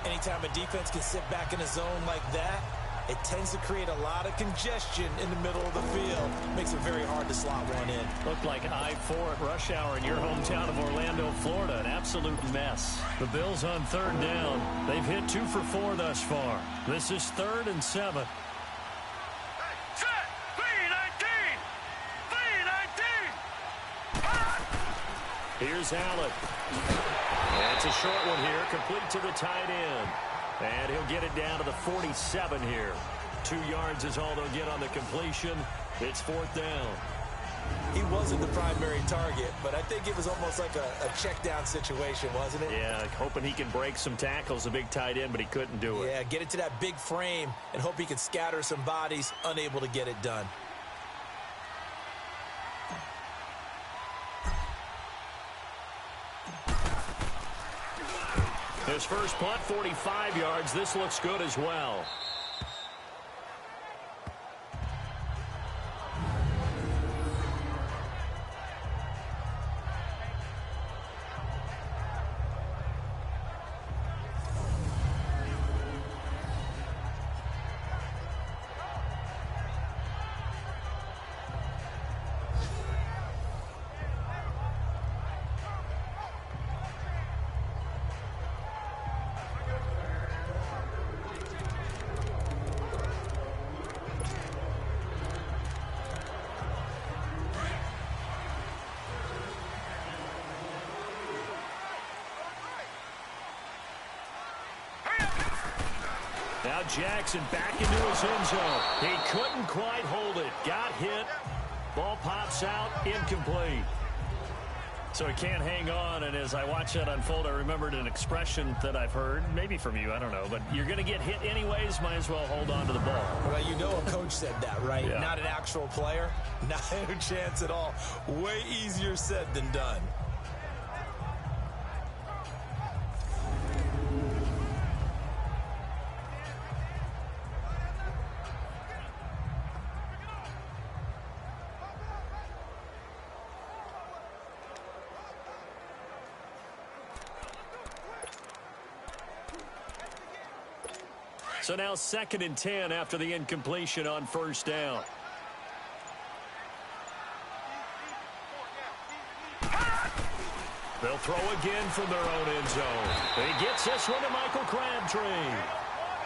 Anytime a defense can sit back in a zone like that, it tends to create a lot of congestion in the middle of the field. Makes it very hard to slot one in. Looked like I-4 at rush hour in your hometown of Orlando, Florida. An absolute mess. The Bills on 3rd down. They've hit 2 for 4 thus far. This is 3rd and 7. Set. 3-19. 3-19. Here's Allen. It's a short one here, complete to the tight end. And he'll get it down to the 47 here. 2 yards is all they'll get on the completion. It's 4th down. He wasn't the primary target, but I think it was almost like a check down situation, wasn't it? Yeah, hoping he can break some tackles, a big tight end, but he couldn't do it. Yeah, get it to that big frame and hope he can scatter some bodies, unable to get it done. His first punt, 45 yards. This looks good as well. Now Jackson back into his end zone. He couldn't quite hold it. Got hit. Ball pops out. Incomplete. So he can't hang on, and as I watch that unfold, I remembered an expression that I've heard, maybe from you, I don't know, but you're going to get hit anyways, might as well hold on to the ball. Well, you know a coach said that, right? Yeah. Not an actual player. Not a chance at all. Way easier said than done. So now 2nd and 10 after the incompletion on 1st down. They'll throw again from their own end zone. He gets this one to Michael Crabtree.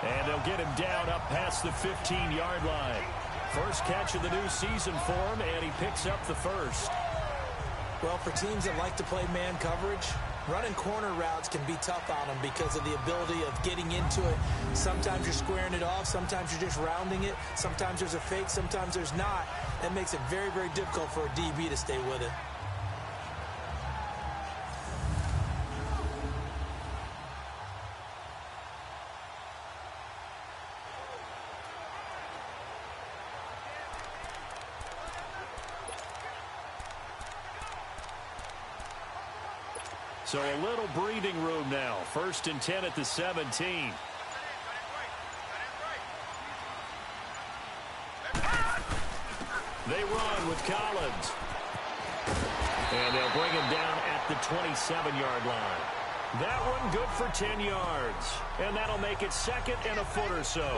And they'll get him down up past the 15-yard line. First catch of the new season for him, and he picks up the first. Well, for teams that like to play man coverage, Running corner routes can be tough on them because of the ability of getting into it. Sometimes you're squaring it off. Sometimes you're just rounding it. Sometimes there's a fake. Sometimes there's not. That makes it very, very difficult for a DB to stay with it. So a little breathing room now. 1st and 10 at the 17. They run with Collins. And they'll bring him down at the 27-yard line. That one good for 10 yards. And that'll make it 2nd and a foot or so.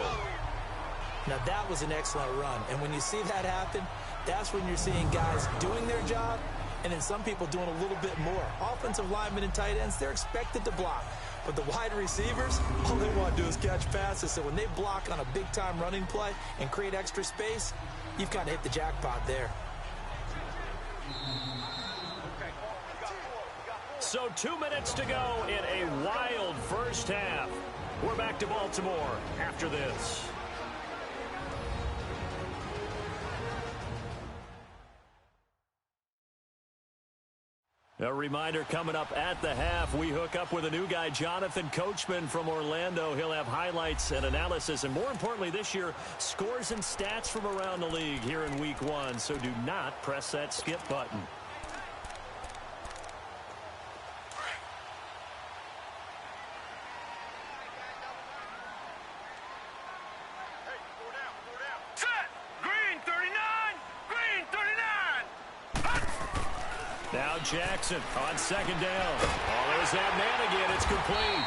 Now that was an excellent run. And when you see that happen, that's when you're seeing guys doing their job and then some people doing a little bit more. Offensive linemen and tight ends, they're expected to block. But the wide receivers, all they want to do is catch passes. So when they block on a big-time running play and create extra space, you've kind of hit the jackpot there. So 2 minutes to go in a wild first half. We're back to Baltimore after this. A reminder coming up at the half, we hook up with a new guy, Jonathan Coachman from Orlando. He'll have highlights and analysis, and more importantly this year, scores and stats from around the league here in Week 1. So do not press that skip button. Now Jackson on 2nd down. Oh, there's that man again. It's complete.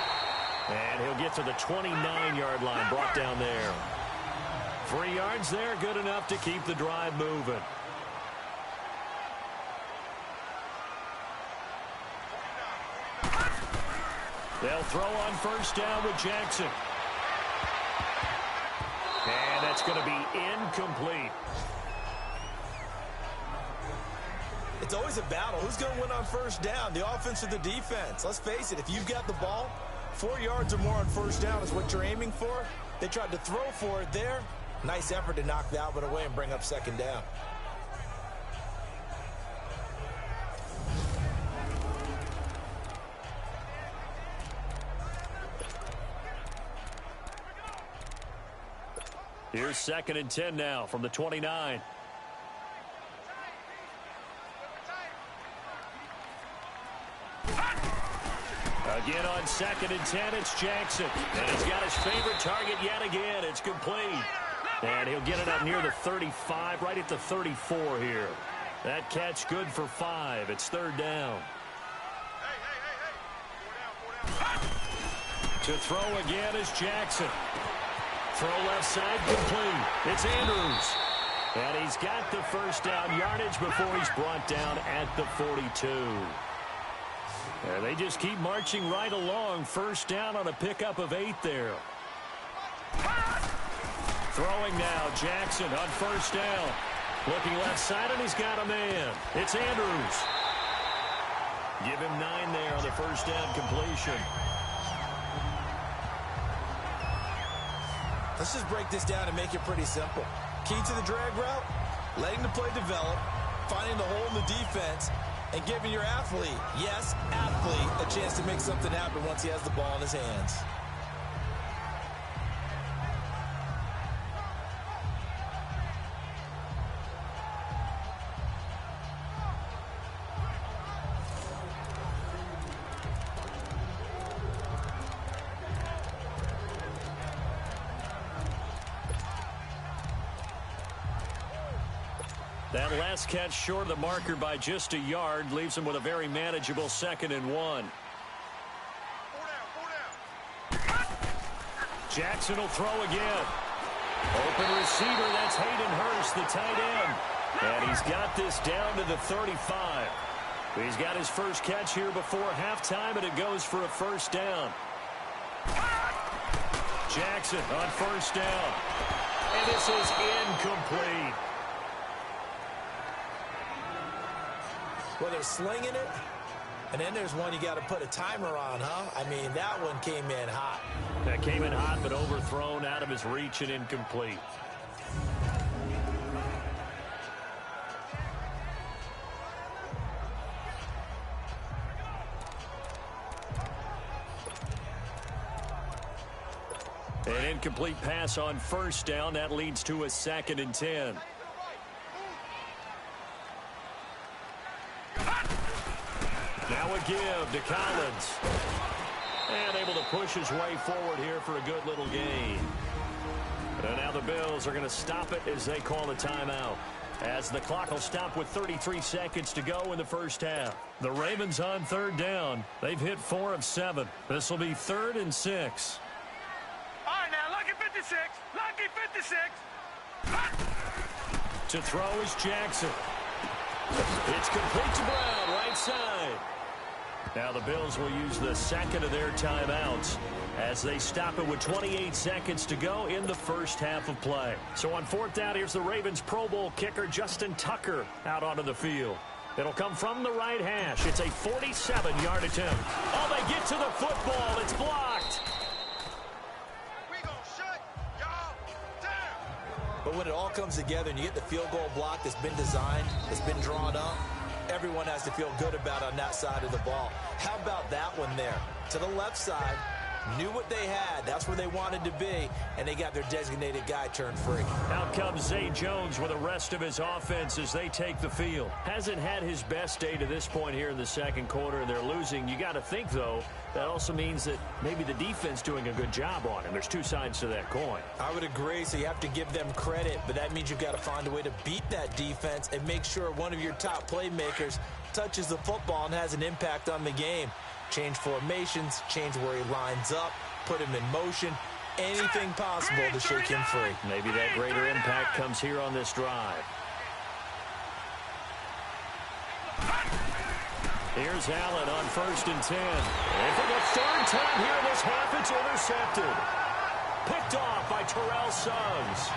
And he'll get to the 29-yard line, brought down there. 3 yards there, good enough to keep the drive moving. They'll throw on 1st down with Jackson. And that's going to be incomplete. It's always a battle. Who's going to win on 1st down, the offense or the defense? Let's face it, if you've got the ball, 4 yards or more on 1st down is what you're aiming for. They tried to throw for it there. Nice effort to knock that one away and bring up 2nd down. Here's 2nd and 10 now from the 29. Again on 2nd and 10, it's Jackson. And he's got his favorite target yet again. It's complete. And he'll get it up near the 35, right at the 34 here. That catch good for 5. It's 3rd down. To throw again is Jackson. Throw left side complete. It's Andrews. And he's got the 1st down yardage before he's brought down at the 42. And they just keep marching right along. 1st down on a pickup of 8 there. Throwing now, Jackson on 1st down. Looking left side, and he's got a man. It's Andrews. Give him 9 there on the 1st down completion. Let's just break this down and make it pretty simple. Key to the drag route, letting the play develop, finding the hole in the defense, and giving your athlete, yes, athlete, a chance to make something happen once he has the ball in his hands. That last catch short of the marker by just a yard leaves him with a very manageable 2nd and 1. Jackson will throw again. Open receiver, that's Hayden Hurst, the tight end. And he's got this down to the 35. He's got his first catch here before halftime, and it goes for a 1st down. Jackson on 1st down. And this is incomplete. Whether slinging it And then there's one you got to put a timer on, huh? I mean, that one came in hot. That came in hot, but overthrown, out of his reach and incomplete. An incomplete pass on first down. That leads to a 2nd and 10. Now a give to Collins. And able to push his way forward here for a good little gain. And now the Bills are going to stop it as they call a timeout. As the clock will stop with 33 seconds to go in the first half. The Ravens on 3rd down. They've hit 4 of 7. This will be 3rd and 6. All right, now, lucky 56. Lucky 56. To throw is Jackson. It's complete to Brown, right side. Now the Bills will use the 2nd of their timeouts as they stop it with 28 seconds to go in the first half of play. So on 4th down, here's the Ravens Pro Bowl kicker Justin Tucker out onto the field. It'll come from the right hash. It's a 47-yard attempt. Oh, they get to the football. It's blocked. We gonna shut y'all down. But when it all comes together and you get the field goal block that's been designed, that's been drawn up, everyone has to feel good about on that side of the ball. How about that one there? To the left side, knew what they had. That's where they wanted to be, and they got their designated guy turned free. Out comes Zay Jones with the rest of his offense as they take the field. Hasn't had his best day to this point here in the 2nd quarter, and they're losing. You got to think, though, that also means that maybe the defense doing a good job on him. There's two sides to that coin. I would agree, so you have to give them credit, but that means you've got to find a way to beat that defense and make sure one of your top playmakers touches the football and has an impact on the game. Change formations, change where he lines up, put him in motion, anything possible to shake him free. Maybe that greater impact comes here on this drive. Here's Allen on 1st and 10. And for the 3rd time here in this half, it's intercepted. Picked off by Terrell Suggs.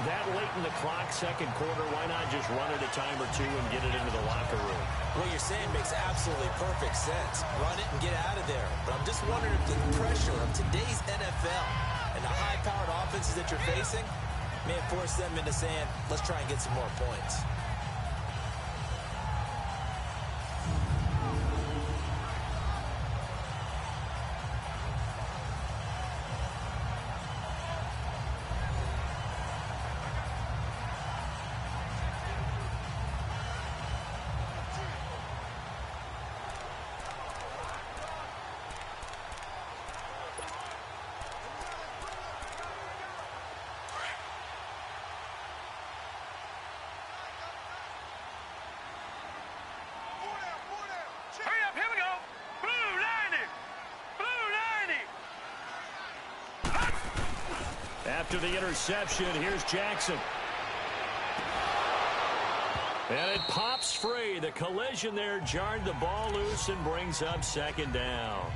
That late in the clock, 2nd quarter, why not just run it a time or two and get it into the locker room? What you're saying makes absolutely perfect sense. Run it and get out of there. But I'm just wondering if the pressure of today's NFL and the high-powered offenses that you're facing may force them into saying, let's try and get some more points. Hurry up, here we go. Blue 90. Blue 90. After the interception, here's Jackson. And it pops free. The collision there jarred the ball loose and brings up 2nd down.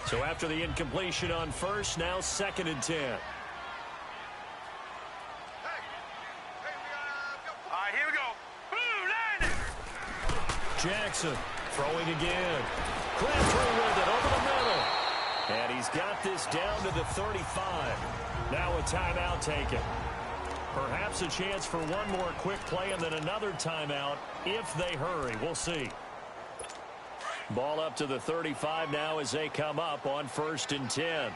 So after the incompletion on 1st, now 2nd and 10. All right, here we go. Blue 90. Jackson throwing again. Crabtree with it over the middle. And he's got this down to the 35. Now a timeout taken. Perhaps a chance for one more quick play and then another timeout if they hurry. We'll see. Ball up to the 35 now as they come up on 1st and 10.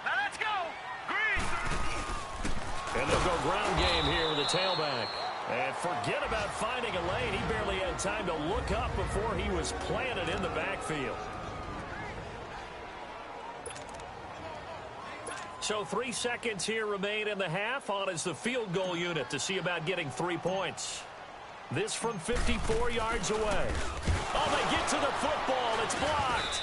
Now let's go. Green. And they'll go ground game here with the tailback. And forget about finding a lane. He barely had time to look up before he was planted in the backfield. So 3 seconds here remain in the half. On is the field goal unit to see about getting 3 points. This from 54 yards away. Oh, they get to the football. It's blocked.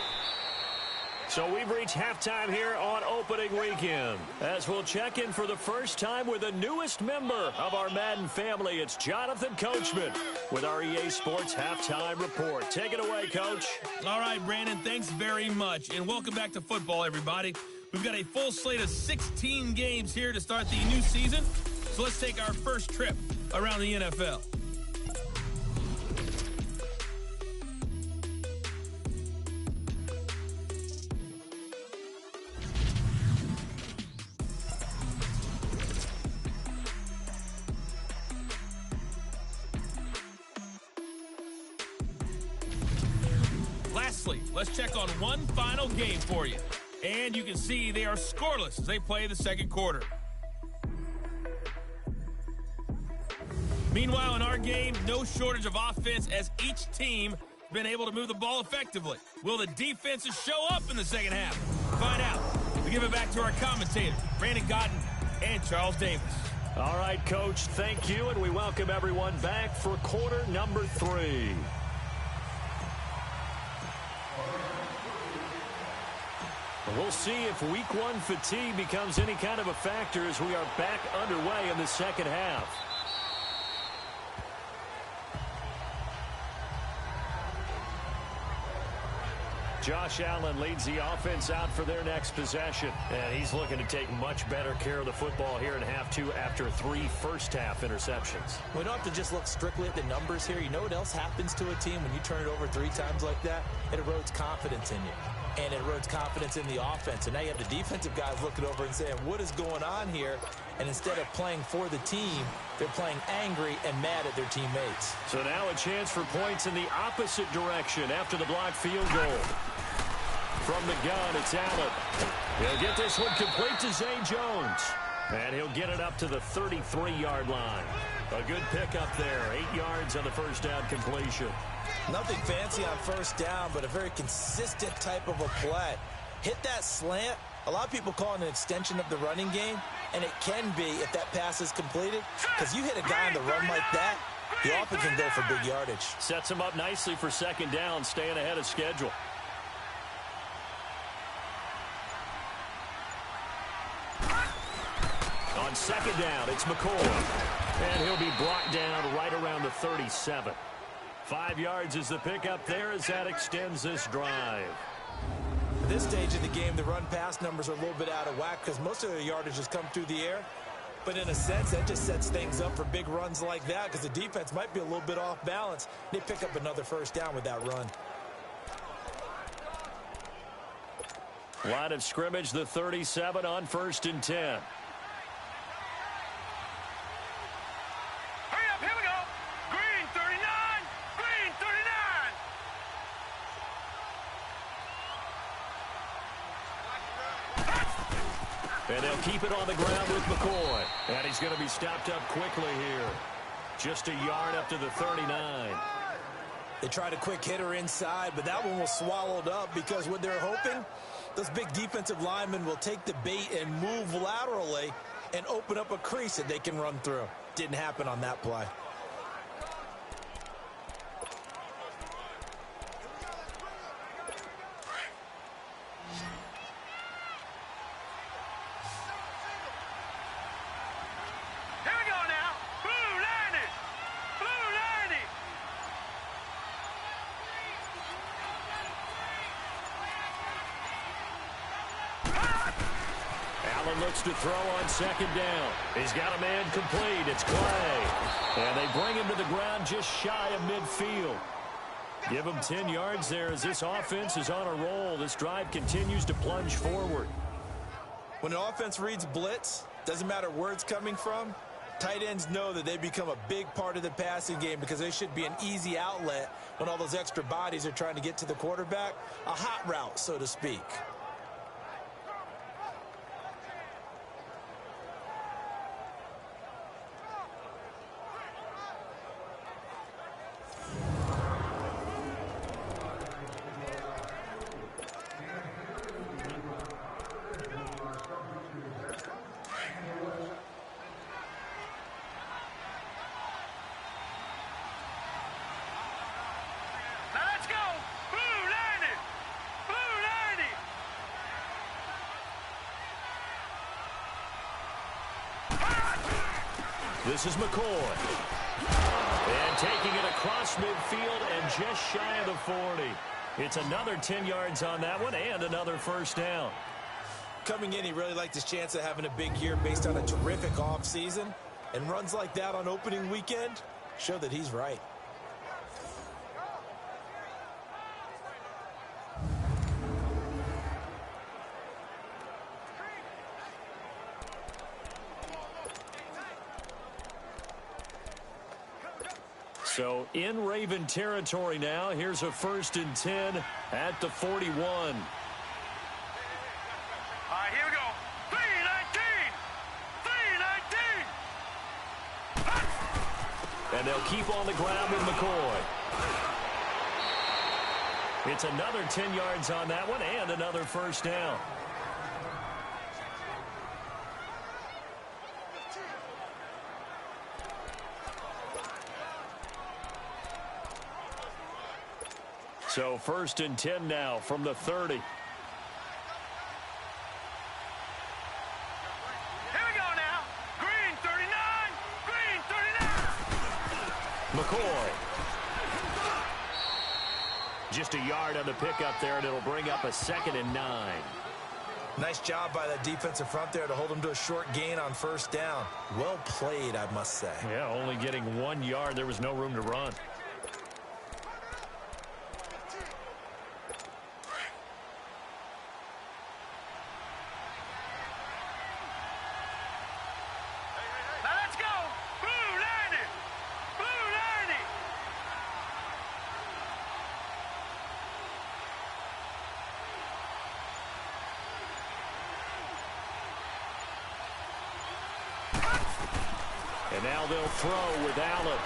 So we've reached halftime here on opening weekend. As we'll check in for the first time with the newest member of our Madden family, it's Jonathan Coachman with our EA Sports Halftime Report. Take it away, Coach. All right, Brandon, thanks very much. And welcome back to football, everybody. We've got a full slate of 16 games here to start the new season. So let's take our first trip around the NFL. Lastly, let's check on one final game for you. And you can see they are scoreless as they play the second quarter. Meanwhile, in our game, no shortage of offense as each team has been able to move the ball effectively. Will the defenses show up in the second half? Find out. We give it back to our commentators, Brandon Godden and Charles Davis. All right, Coach, thank you, and we welcome everyone back for quarter number 3. We'll see if week 1 fatigue becomes any kind of a factor as we are back underway in the second half. Josh Allen leads the offense out for their next possession. And he's looking to take much better care of the football here in half 2 after 3 first-half interceptions. We don't have to just look strictly at the numbers here. You know what else happens to a team when you turn it over 3 times like that? It erodes confidence in you. And it erodes confidence in the offense. And now you have the defensive guys looking over and saying, what is going on here? And instead of playing for the team, they're playing angry and mad at their teammates. So now a chance for points in the opposite direction after the blocked field goal. From the gun, it's Allen. He'll get this one complete to Zay Jones. And he'll get it up to the 33-yard line. A good pickup there. 8 yards on the first down completion. Nothing fancy on first down, but a very consistent type of a play. Hit that slant. A lot of people call it an extension of the running game, and it can be if that pass is completed. Because you hit a guy on the run like that, he often can go for big yardage. Sets him up nicely for second down, staying ahead of schedule. On second down, it's McCoy. And he'll be brought down right around the 37. 5 yards is the pickup there as that extends this drive. At this stage of the game, the run-pass numbers are a little bit out of whack because most of the yardage has come through the air. But in a sense, that just sets things up for big runs like that because the defense might be a little bit off balance. They pick up another first down with that run. Line of scrimmage, the 37 on 1st and 10. And they'll keep it on the ground with McCoy. And he's going to be stopped up quickly here. Just a yard up to the 39. They tried a quick hitter inside, but that one was swallowed up because what they're hoping, those big defensive linemen will take the bait and move laterally and open up a crease that they can run through. Didn't happen on that play. Looks to throw on second down. He's got a man complete. It's Clay. And they bring him to the ground just shy of midfield. Give him 10 yards there as this offense is on a roll. This drive continues to plunge forward. When an offense reads blitz, doesn't matter where it's coming from, tight ends know that they become a big part of the passing game because they should be an easy outlet when all those extra bodies are trying to get to the quarterback. A hot route, so to speak. This is McCoy. And taking it across midfield and just shy of the 40. It's another 10 yards on that one and another first down. Coming in, he really liked his chance of having a big year based on a terrific offseason. And runs like that on opening weekend show that he's right. So in Raven territory now. Here's a 1st and 10 at the 41. All right, here we go. 3-19. 3-19. And they'll keep on the ground with McCoy. It's another 10 yards on that one and another first down. So 1st and 10 now from the 30. Here we go now. Green 39. Green 39. McCoy. Just a yard on the pickup there, and it'll bring up a 2nd and 9. Nice job by that defensive front there to hold him to a short gain on 1st down. Well played, I must say. Yeah, only getting 1 yard. There was no room to run. Now let's go. Blue 90. Blue 90. And now they'll throw with Allen.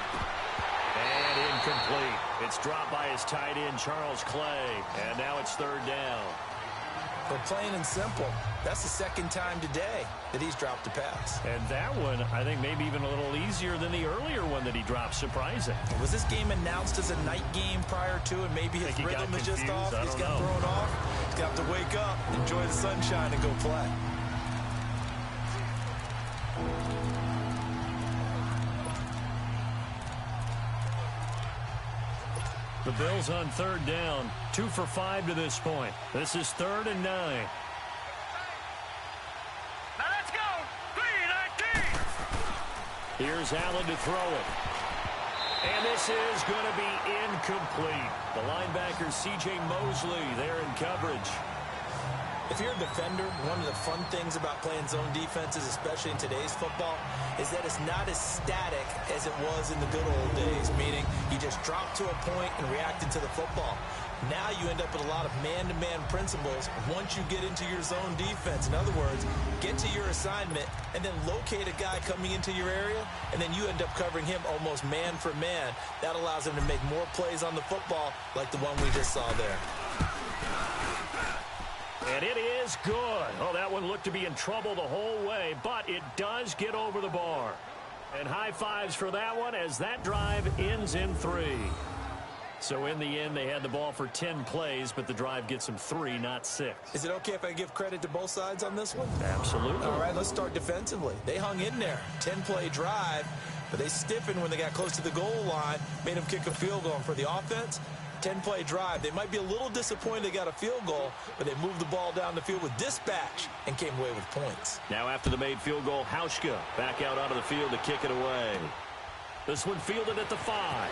And incomplete. It's dropped by his tight end, Charles Clay. And now it's 3rd down. But plain and simple, that's the 2nd time today that he's dropped a pass. And that one, I think, maybe even a little easier than the earlier one that he dropped. Surprising. Was this game announced as a night game prior to, and maybe his rhythm is just off? He's got thrown off. He's got to wake up, enjoy the sunshine, and go play. The Bills on 3rd down. 2 for 5 to this point. This is 3rd and 9. Now let's go. 3-19. Here's Allen to throw it. And this is going to be incomplete. The linebacker, C.J. Mosley, there in coverage. If you're a defender, one of the fun things about playing zone defenses, especially in today's football, is that it's not as static as it was in the good old days, meaning you just drop to a point and react into the football. Now you end up with a lot of man-to-man principles once you get into your zone defense. In other words, get to your assignment and then locate a guy coming into your area, and then you end up covering him almost man for man. That allows him to make more plays on the football like the one we just saw there. And it is good. Oh, that one looked to be in trouble the whole way, but it does get over the bar. And high fives for that one as that drive ends in 3. So in the end, they had the ball for 10 plays, but the drive gets them 3, not 6. Is it okay if I give credit to both sides on this one? Absolutely. All right, let's start defensively. They hung in there. 10-play drive, but they stiffened when they got close to the goal line, made them kick a field goal. And for the offense, 10-play drive. They might be a little disappointed they got a field goal, but they moved the ball down the field with dispatch and came away with points. Now after the made field goal, Hauschka back out onto the field to kick it away. This one fielded at the 5.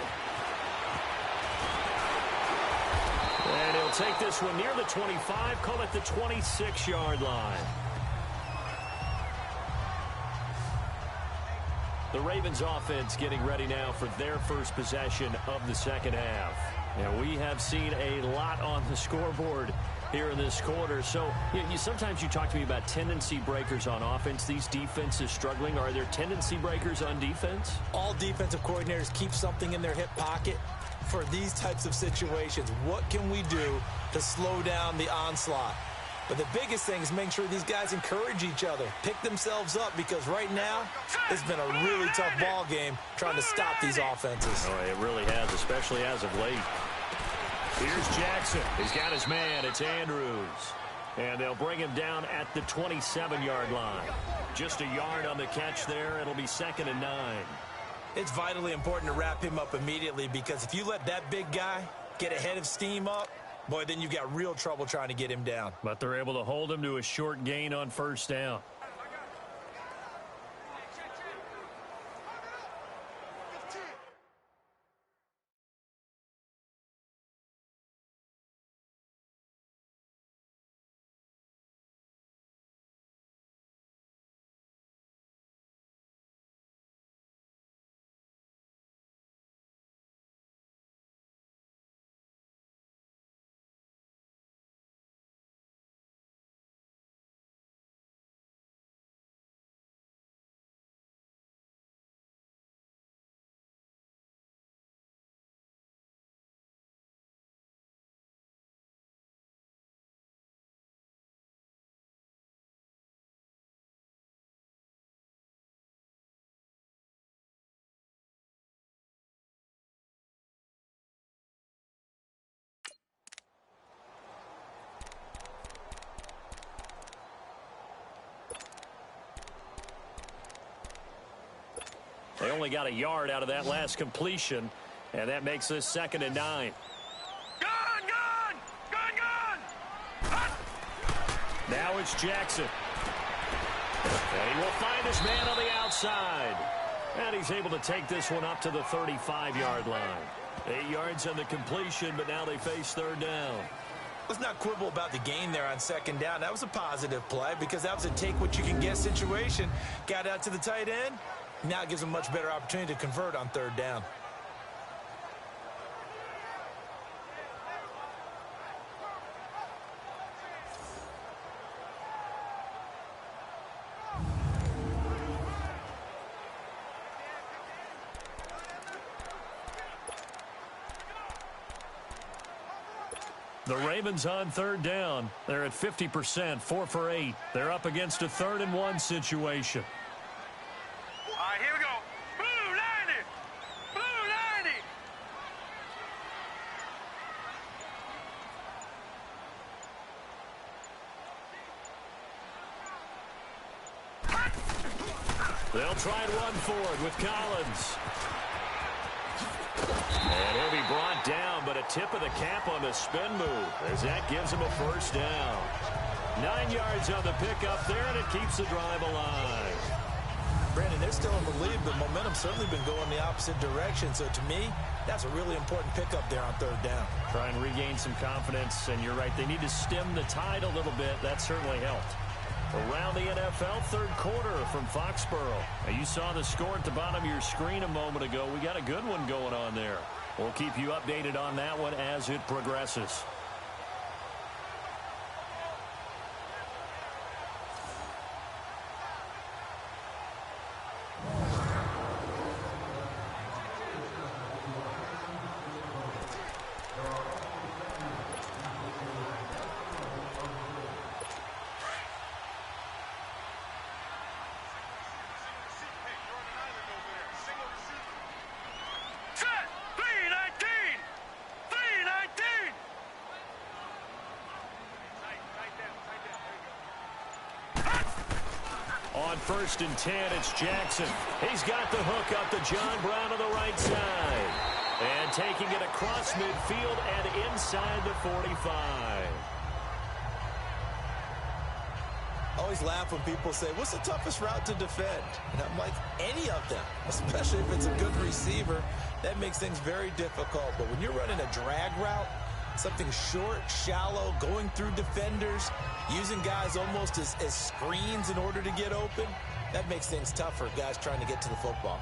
And he'll take this one near the 25, call it the 26-yard line. The Ravens offense getting ready now for their first possession of the second half. Now, we have seen a lot on the scoreboard here in this quarter. So sometimes you talk to me about tendency breakers on offense. These defenses struggling. Are there tendency breakers on defense? All defensive coordinators keep something in their hip pocket for these types of situations. What can we do to slow down the onslaught? But the biggest thing is make sure these guys encourage each other, pick themselves up, because right now it's been a really tough ball game trying to stop these offenses. Oh, it really has, especially as of late. Here's Jackson. He's got his man. It's Andrews. And they'll bring him down at the 27-yard line. Just a yard on the catch there. It'll be 2nd and 9. It's vitally important to wrap him up immediately, because if you let that big guy get ahead of steam up, boy, then you've got real trouble trying to get him down. But they're able to hold him to a short gain on 1st down. They only got a yard out of that last completion, and that makes this 2nd and 9. Now it's Jackson. And he will find his man on the outside. And he's able to take this one up to the 35-yard line. 8 yards on the completion, but now they face 3rd down. Let's not quibble about the gain there on 2nd down. That was a positive play, because that was a take-what-you-can-get situation. Got out to the tight end. Now it gives them a much better opportunity to convert on 3rd down. The Ravens on 3rd down. They're at 50%, 4 for 8. They're up against a 3rd and 1 situation. All right, here we go. Blue 90. Blue 90. They'll try and run forward with Collins. And he'll be brought down, but a tip of the cap on the spin move, as that gives him a 1st down. 9 yards on the pickup there, and it keeps the drive alive. Brandon, they're still in the lead, but momentum's certainly been going the opposite direction. So to me, that's a really important pickup there on 3rd down. Try and regain some confidence, and you're right, they need to stem the tide a little bit. That certainly helped. Around the NFL, 3rd quarter from Foxborough. Now, you saw the score at the bottom of your screen a moment ago. We got a good one going on there. We'll keep you updated on that one as it progresses. On 1st and 10, it's Jackson. He's got the hook up to John Brown on the right side. And taking it across midfield and inside the 45. I always laugh when people say, what's the toughest route to defend? And I'm like, any of them, especially if it's a good receiver. That makes things very difficult. But when you're running a drag route, something short, shallow, going through defenders, using guys almost as screens in order to get open, that makes things tough for guys trying to get to the football.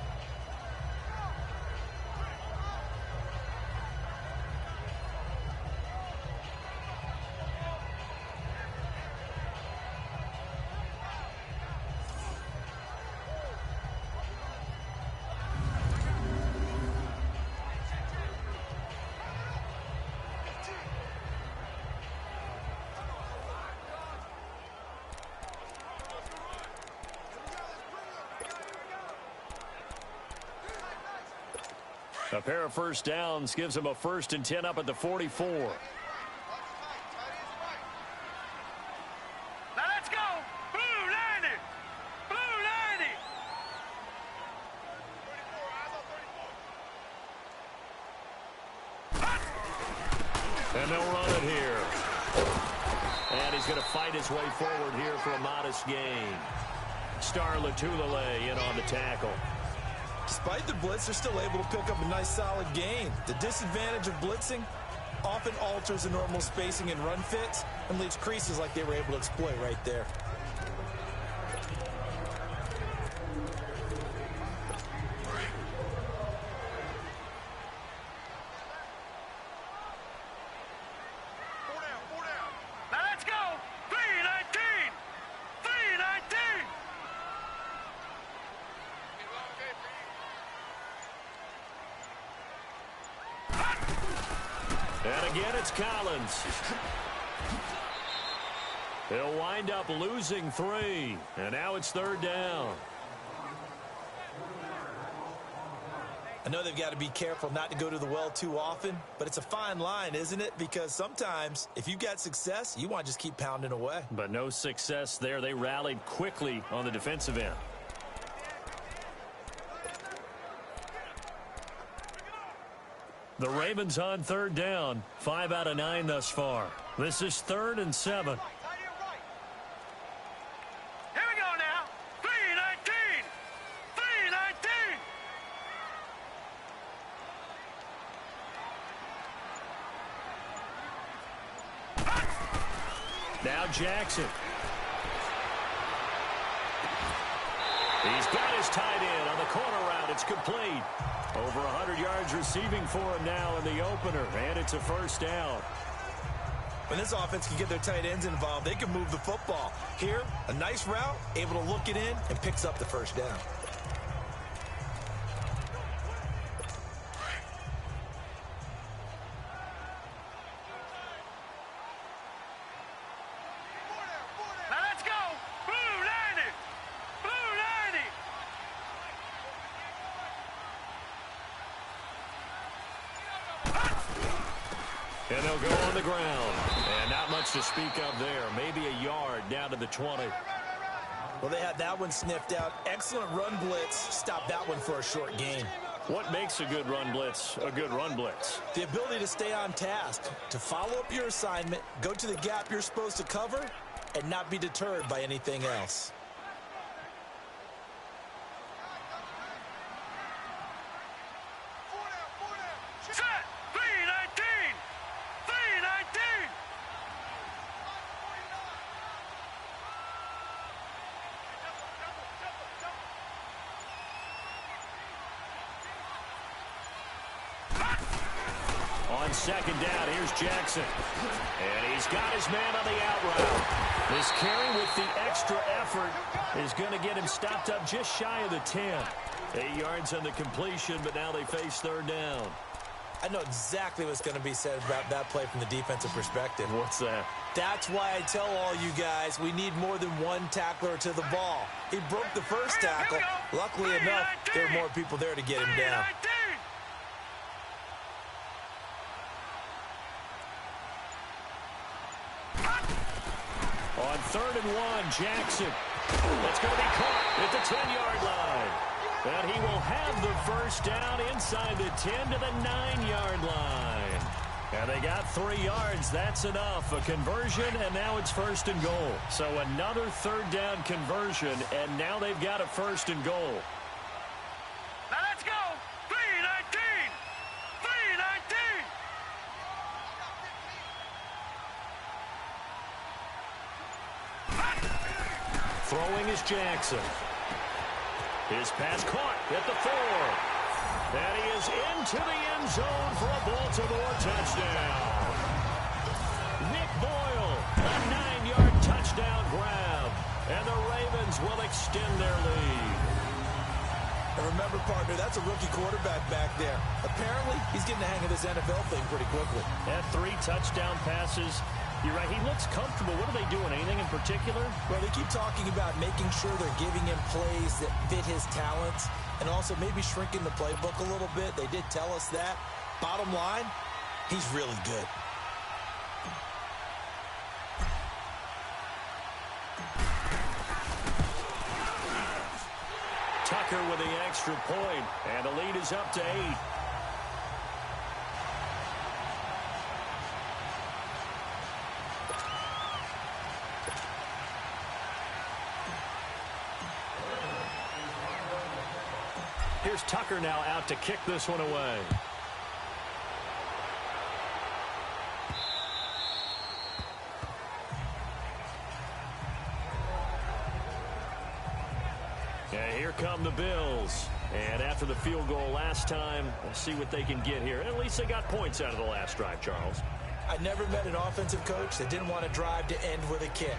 A pair of 1st downs gives him a 1st and 10 up at the 44. And they'll run it here. And he's going to fight his way forward here for a modest gain. Star Latulele in on the tackle. Despite the blitz, they're still able to pick up a nice solid gain. The disadvantage of blitzing often alters the normal spacing and run fits and leaves creases like they were able to exploit right there. Now let's go. 319. 319. And again, it's Collins. He'll wind up losing 3. And now it's 3rd down. I know they've got to be careful not to go to the well too often, but it's a fine line, isn't it? Because sometimes, if you've got success, you want to just keep pounding away. But no success there. They rallied quickly on the defensive end. The Ravens on 3rd down. 5 out of 9 thus far. This is 3rd and 7. Here we go now. 319. 319. Now Jackson. He's got his tight end on the corner route. It's complete. Over 100 yards receiving for him now in the opener, and it's a 1st down. When this offense can get their tight ends involved, they can move the football. Here, a nice route, able to look it in, and picks up the 1st down. Now let's go. Blue 90. Blue 90. And they'll go on the ground. And not much to speak of there. Maybe a yard down to the 20. Well, they had that one sniffed out. Excellent run blitz. Stop that one for a short gain. What makes a good run blitz a good run blitz? The ability to stay on task, to follow up your assignment, go to the gap you're supposed to cover, and not be deterred by anything else. Set. 319. 319. On 2nd down, here's Jackson. And he's got his man on the out route. This carry with the extra effort is going to get him stopped up just shy of the 10. 8 yards on the completion, but now they face 3rd down. I know exactly what's going to be said about that play from the defensive perspective. What's that? That's why I tell all you guys we need more than one tackler to the ball. He broke the first tackle. Luckily enough, there were more people there to get him down. On 3rd and 1, Jackson. That's going to be caught at the 10-yard line. And he will have the 1st down inside the 10 to the 9-yard line. And they got 3 yards. That's enough. A conversion, and now it's 1st and goal. So another 3rd down conversion, and now they've got a 1st and goal. Now let's go. 319. 319. Throwing is Jackson. His pass caught at the 4. And he is into the end zone for a Baltimore touchdown. Nick Boyle, a 9-yard touchdown grab. And the Ravens will extend their lead. And remember, partner, that's a rookie quarterback back there. Apparently, he's getting the hang of this NFL thing pretty quickly. Had 3 touchdown passes. You're right, he looks comfortable. What are they doing? Anything in particular? Well, they keep talking about making sure they're giving him plays that fit his talents and also maybe shrinking the playbook a little bit. They did tell us that. Bottom line, he's really good. Tucker with the extra point, and the lead is up to 8. Here's Tucker now out to kick this one away. And here come the Bills. And after the field goal last time, we'll see what they can get here. At least they got points out of the last drive, Charles. I never met an offensive coach that didn't want to drive to end with a kick.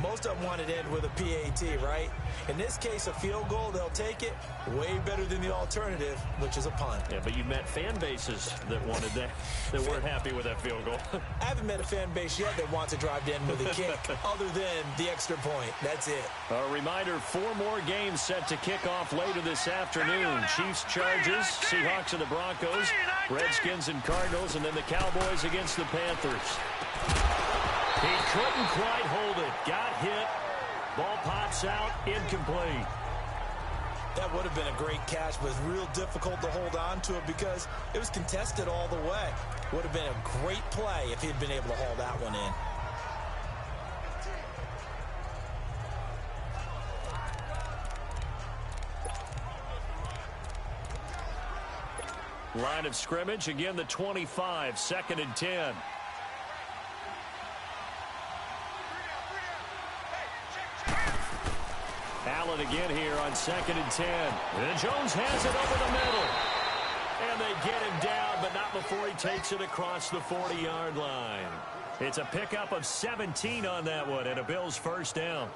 Most of them wanted to end with a PAT, right? In this case, a field goal, they'll take it. Way better than the alternative, which is a punt. Yeah, but you met fan bases that wanted that, that weren't happy with that field goal. I haven't met a fan base yet that wants to drive to end with a kick, other than the extra point. That's it. A reminder, 4 more games set to kick off later this afternoon. Chiefs, Chargers, Seahawks and the Broncos, Redskins and Cardinals, and then the Cowboys against the Panthers. He couldn't quite hold it. Got hit. Ball pops out. Incomplete. That would have been a great catch, but it's real difficult to hold on to it because it was contested all the way. Would have been a great play if he'd been able to haul that one in. Line of scrimmage. Again, the 25. 2nd and 10. Allen again here on 2nd and 10. And Jones has it over the middle. And they get him down, but not before he takes it across the 40-yard line. It's a pickup of 17 on that one, and a Bills first down.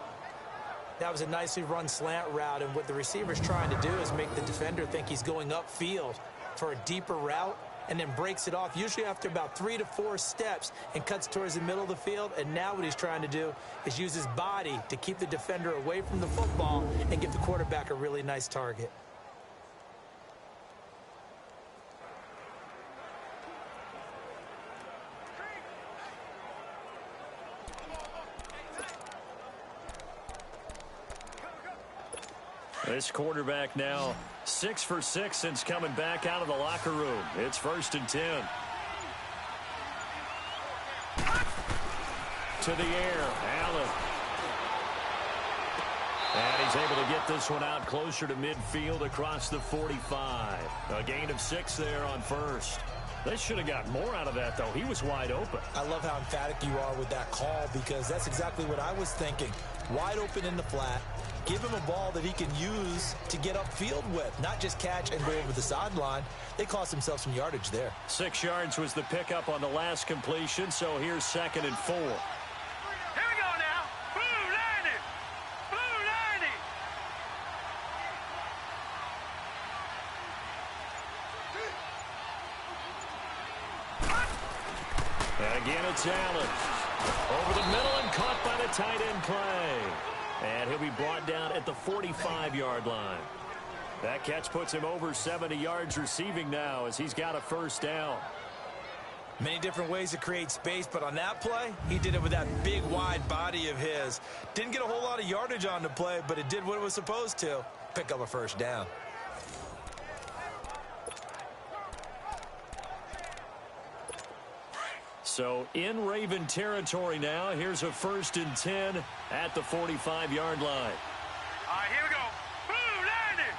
That was a nicely run slant route, and what the receiver's trying to do is make the defender think he's going upfield for a deeper route, and then breaks it off, usually after about 3 to 4 steps, and cuts towards the middle of the field. And now what he's trying to do is use his body to keep the defender away from the football and give the quarterback a really nice target. This quarterback now 6 for 6 since coming back out of the locker room. It's 1st and 10. To the air, Allen. And he's able to get this one out closer to midfield across the 45. A gain of 6 there on first. They should have got more out of that, though. He was wide open. I love how emphatic you are with that call, because that's exactly what I was thinking. Wide open in the flat. Give him a ball that he can use to get upfield with, not just catch and go over the sideline. They cost themselves some yardage there. 6 yards was the pickup on the last completion, so here's 2nd and 4. Here we go now. Blue landing. Blue landing. And again, it's Allen. Over the middle and caught by the tight end play. And he'll be brought down at the 45-yard line. That catch puts him over 70 yards receiving now as he's got a first down. Many different ways to create space, but on that play, he did it with that big, wide body of his. Didn't get a whole lot of yardage on the play, but it did what it was supposed to. Pick up a first down. So in Raven territory now. Here's a 1st and 10 at the 45-yard line. All right, here we go. Blue landing.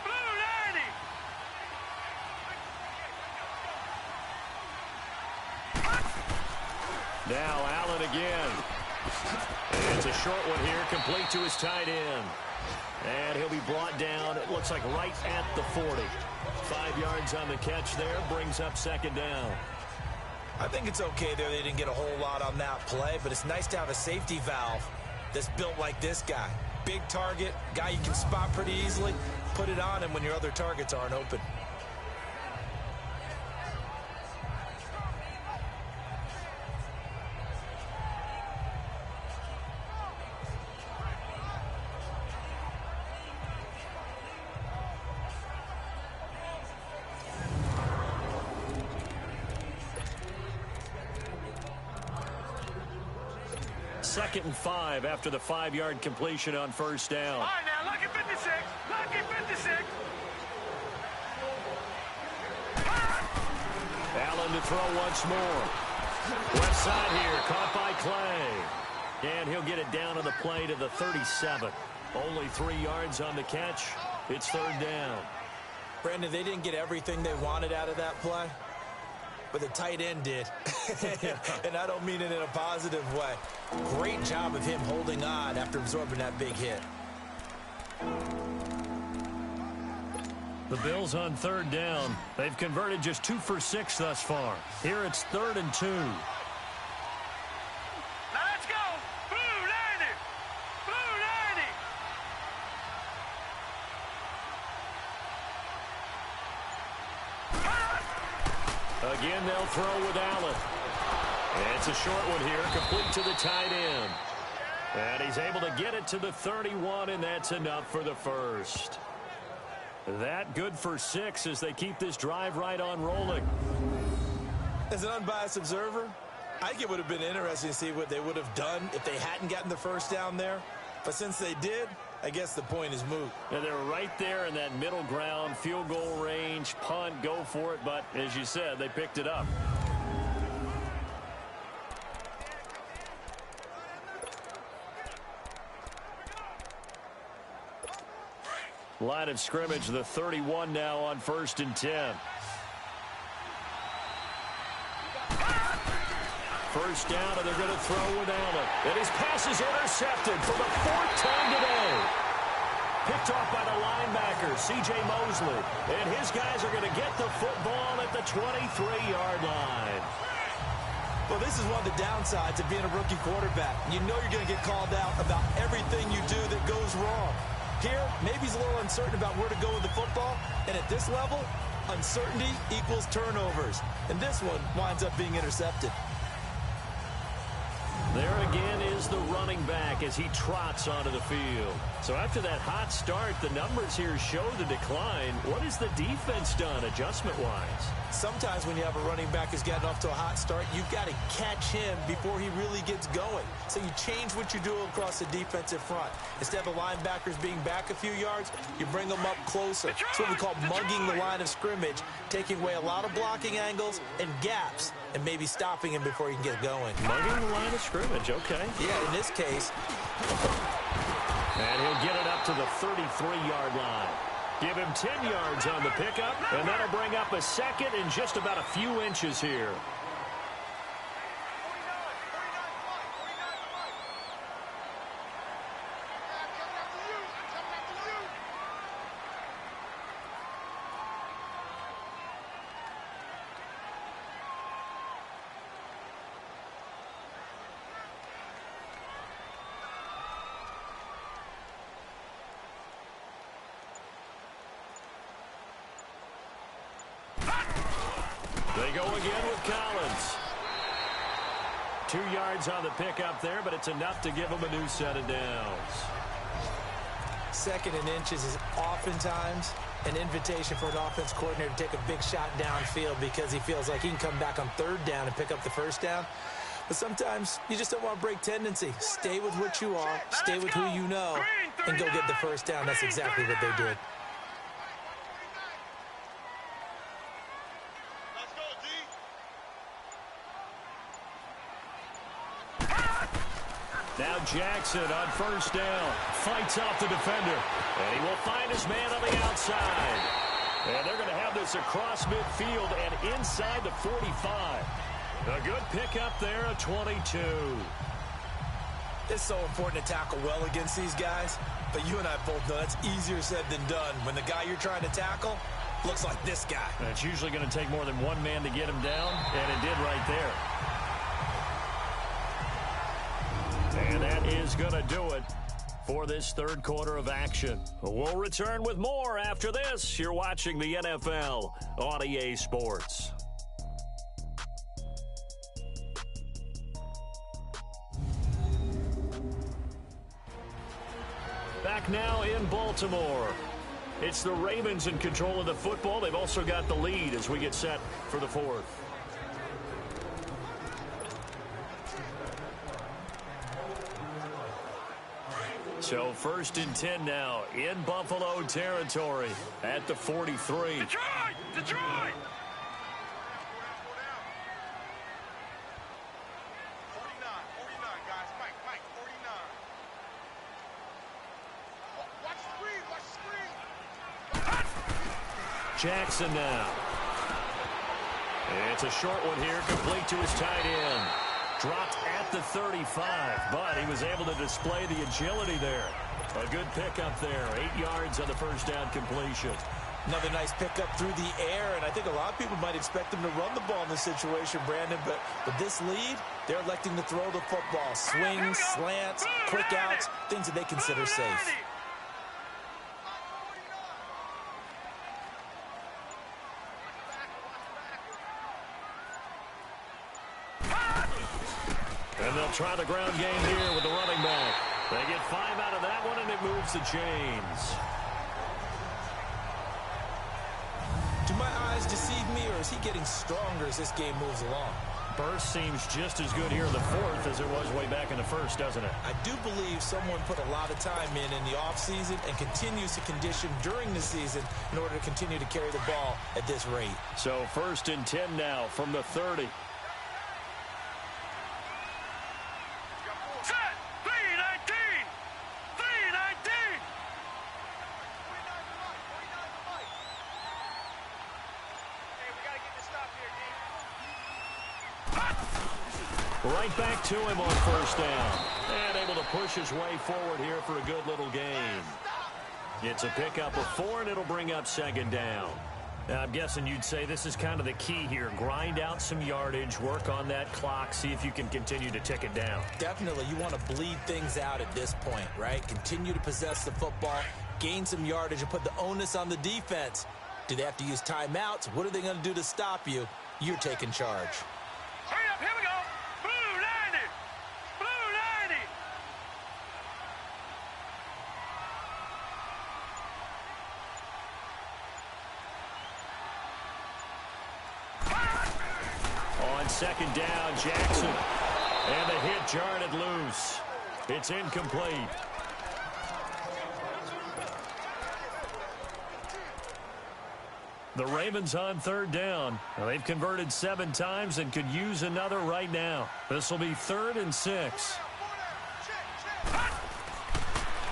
Blue landing. Now Allen again. It's a short one here, complete to his tight end. And he'll be brought down, it looks like right at the 40. 5 yards on the catch there, brings up 2nd down. I think it's okay there. They didn't get a whole lot on that play, but it's nice to have a safety valve that's built like this guy. Big target, guy you can spot pretty easily. Put it on him when your other targets aren't open. Second and 5 after the 5-yard completion on first down. All right, now, lucky 56. Lucky 56. Allen to throw once more. Left side here, caught by Clay. And he'll get it down on the play to the 37. Only 3 yards on the catch. It's 3rd down. Brandon, they didn't get everything they wanted out of that play, but the tight end did. And I don't mean it in a positive way. Great job of him holding on after absorbing that big hit. The Bills on third down. They've converted just 2 for 6 thus far. Here it's 3rd and 2. Now let's go. Blue 90. Blue 90. Again, they'll throw with Allen. And it's a short one here, complete to the tight end. And he's able to get it to the 31, and that's enough for the first. That good for 6 as they keep this drive right on rolling. As an unbiased observer, I think it would have been interesting to see what they would have done if they hadn't gotten the first down there. But since they did, I guess the point is moot. And they were right there in that middle ground, field goal range, punt, go for it. But as you said, they picked it up. Line of scrimmage, the 31 now on 1st and 10. First down, and they're going to throw with Allen. And his pass is intercepted for the 4th time today. Picked off by the linebacker, C.J. Mosley. And his guys are going to get the football at the 23-yard line. Well, this is one of the downsides of being a rookie quarterback. You know you're going to get called out about everything you do that goes wrong. Here, maybe he's a little uncertain about where to go with the football. And at this level, uncertainty equals turnovers. And this one winds up being intercepted. There again is the running back as he trots onto the field. So after that hot start, the numbers here show the decline. What has the defense done adjustment-wise? Sometimes when you have a running back who's gotten off to a hot start, you've got to catch him before he really gets going. So you change what you do across the defensive front. Instead of the linebackers being back a few yards, you bring them up closer. It's what we call mugging the line of scrimmage, taking away a lot of blocking angles and gaps, and maybe stopping him before he can get going. Mugging the line of scrimmage, okay. Yeah, in this case. And he'll get it up to the 33-yard line. Give him 10 yards on the pickup, and that'll bring up a second in just about a few inches here. They go again with Collins. 2 yards on the pickup there, but it's enough to give them a new set of downs. 2nd and inches is oftentimes an invitation for an offense coordinator to take a big shot downfield because he feels like he can come back on 3rd down and pick up the first down. But sometimes you just don't want to break tendency. Stay with what you are, stay with who you know, and go get the first down. That's exactly what they did. Now Jackson on 1st down. Fights off the defender. And he will find his man on the outside. And they're going to have this across midfield and inside the 45. A good pickup there, a 22. It's so important to tackle well against these guys. But you and I both know that's easier said than done when the guy you're trying to tackle looks like this guy. And it's usually going to take more than one man to get him down, and it did right there. And that is going to do it for this 3rd quarter of action. We'll return with more after this. You're watching the NFL on EA Sports. Back now in Baltimore. It's the Ravens in control of the football. They've also got the lead as we get set for the 4th. So 1st and 10 now in Buffalo territory at the 43. Detroit! Detroit! 49, guys. Mike, 49. Watch the screen, Jackson now. It's a short one here, complete to his tight end. Dropped at the 35, but he was able to display the agility there. A good pickup there, 8 yards on the first down completion. Another nice pickup through the air, and I think a lot of people might expect him to run the ball in this situation, Brandon, but with this lead, they're electing to throw the football. Swings, slants, quick outs, things that they consider safe. And they'll try the ground game here with the running back. They get 5 out of that one, and it moves to James. Do my eyes deceive me, or is he getting stronger as this game moves along? Burst seems just as good here in the fourth as it was way back in the first, doesn't it? I do believe someone put a lot of time in the offseason and continues to condition during the season in order to continue to carry the ball at this rate. So 1st and 10 now from the 30. Right back to him on 1st down. And able to push his way forward here for a good little gain. It's a pickup of 4, and it'll bring up 2nd down. Now, I'm guessing you'd say this is kind of the key here. Grind out some yardage, work on that clock, see if you can continue to tick it down. Definitely. You want to bleed things out at this point, right? Continue to possess the football, gain some yardage, and put the onus on the defense. Do they have to use timeouts? What are they going to do to stop you? You're taking charge. Hurry up, here we go. Blue 90. Blue 90. On 2nd down, Jackson. And the hit jarred it loose. It's incomplete. The Ravens on 3rd down. Now, they've converted 7 times and could use another right now. This will be 3rd and 6.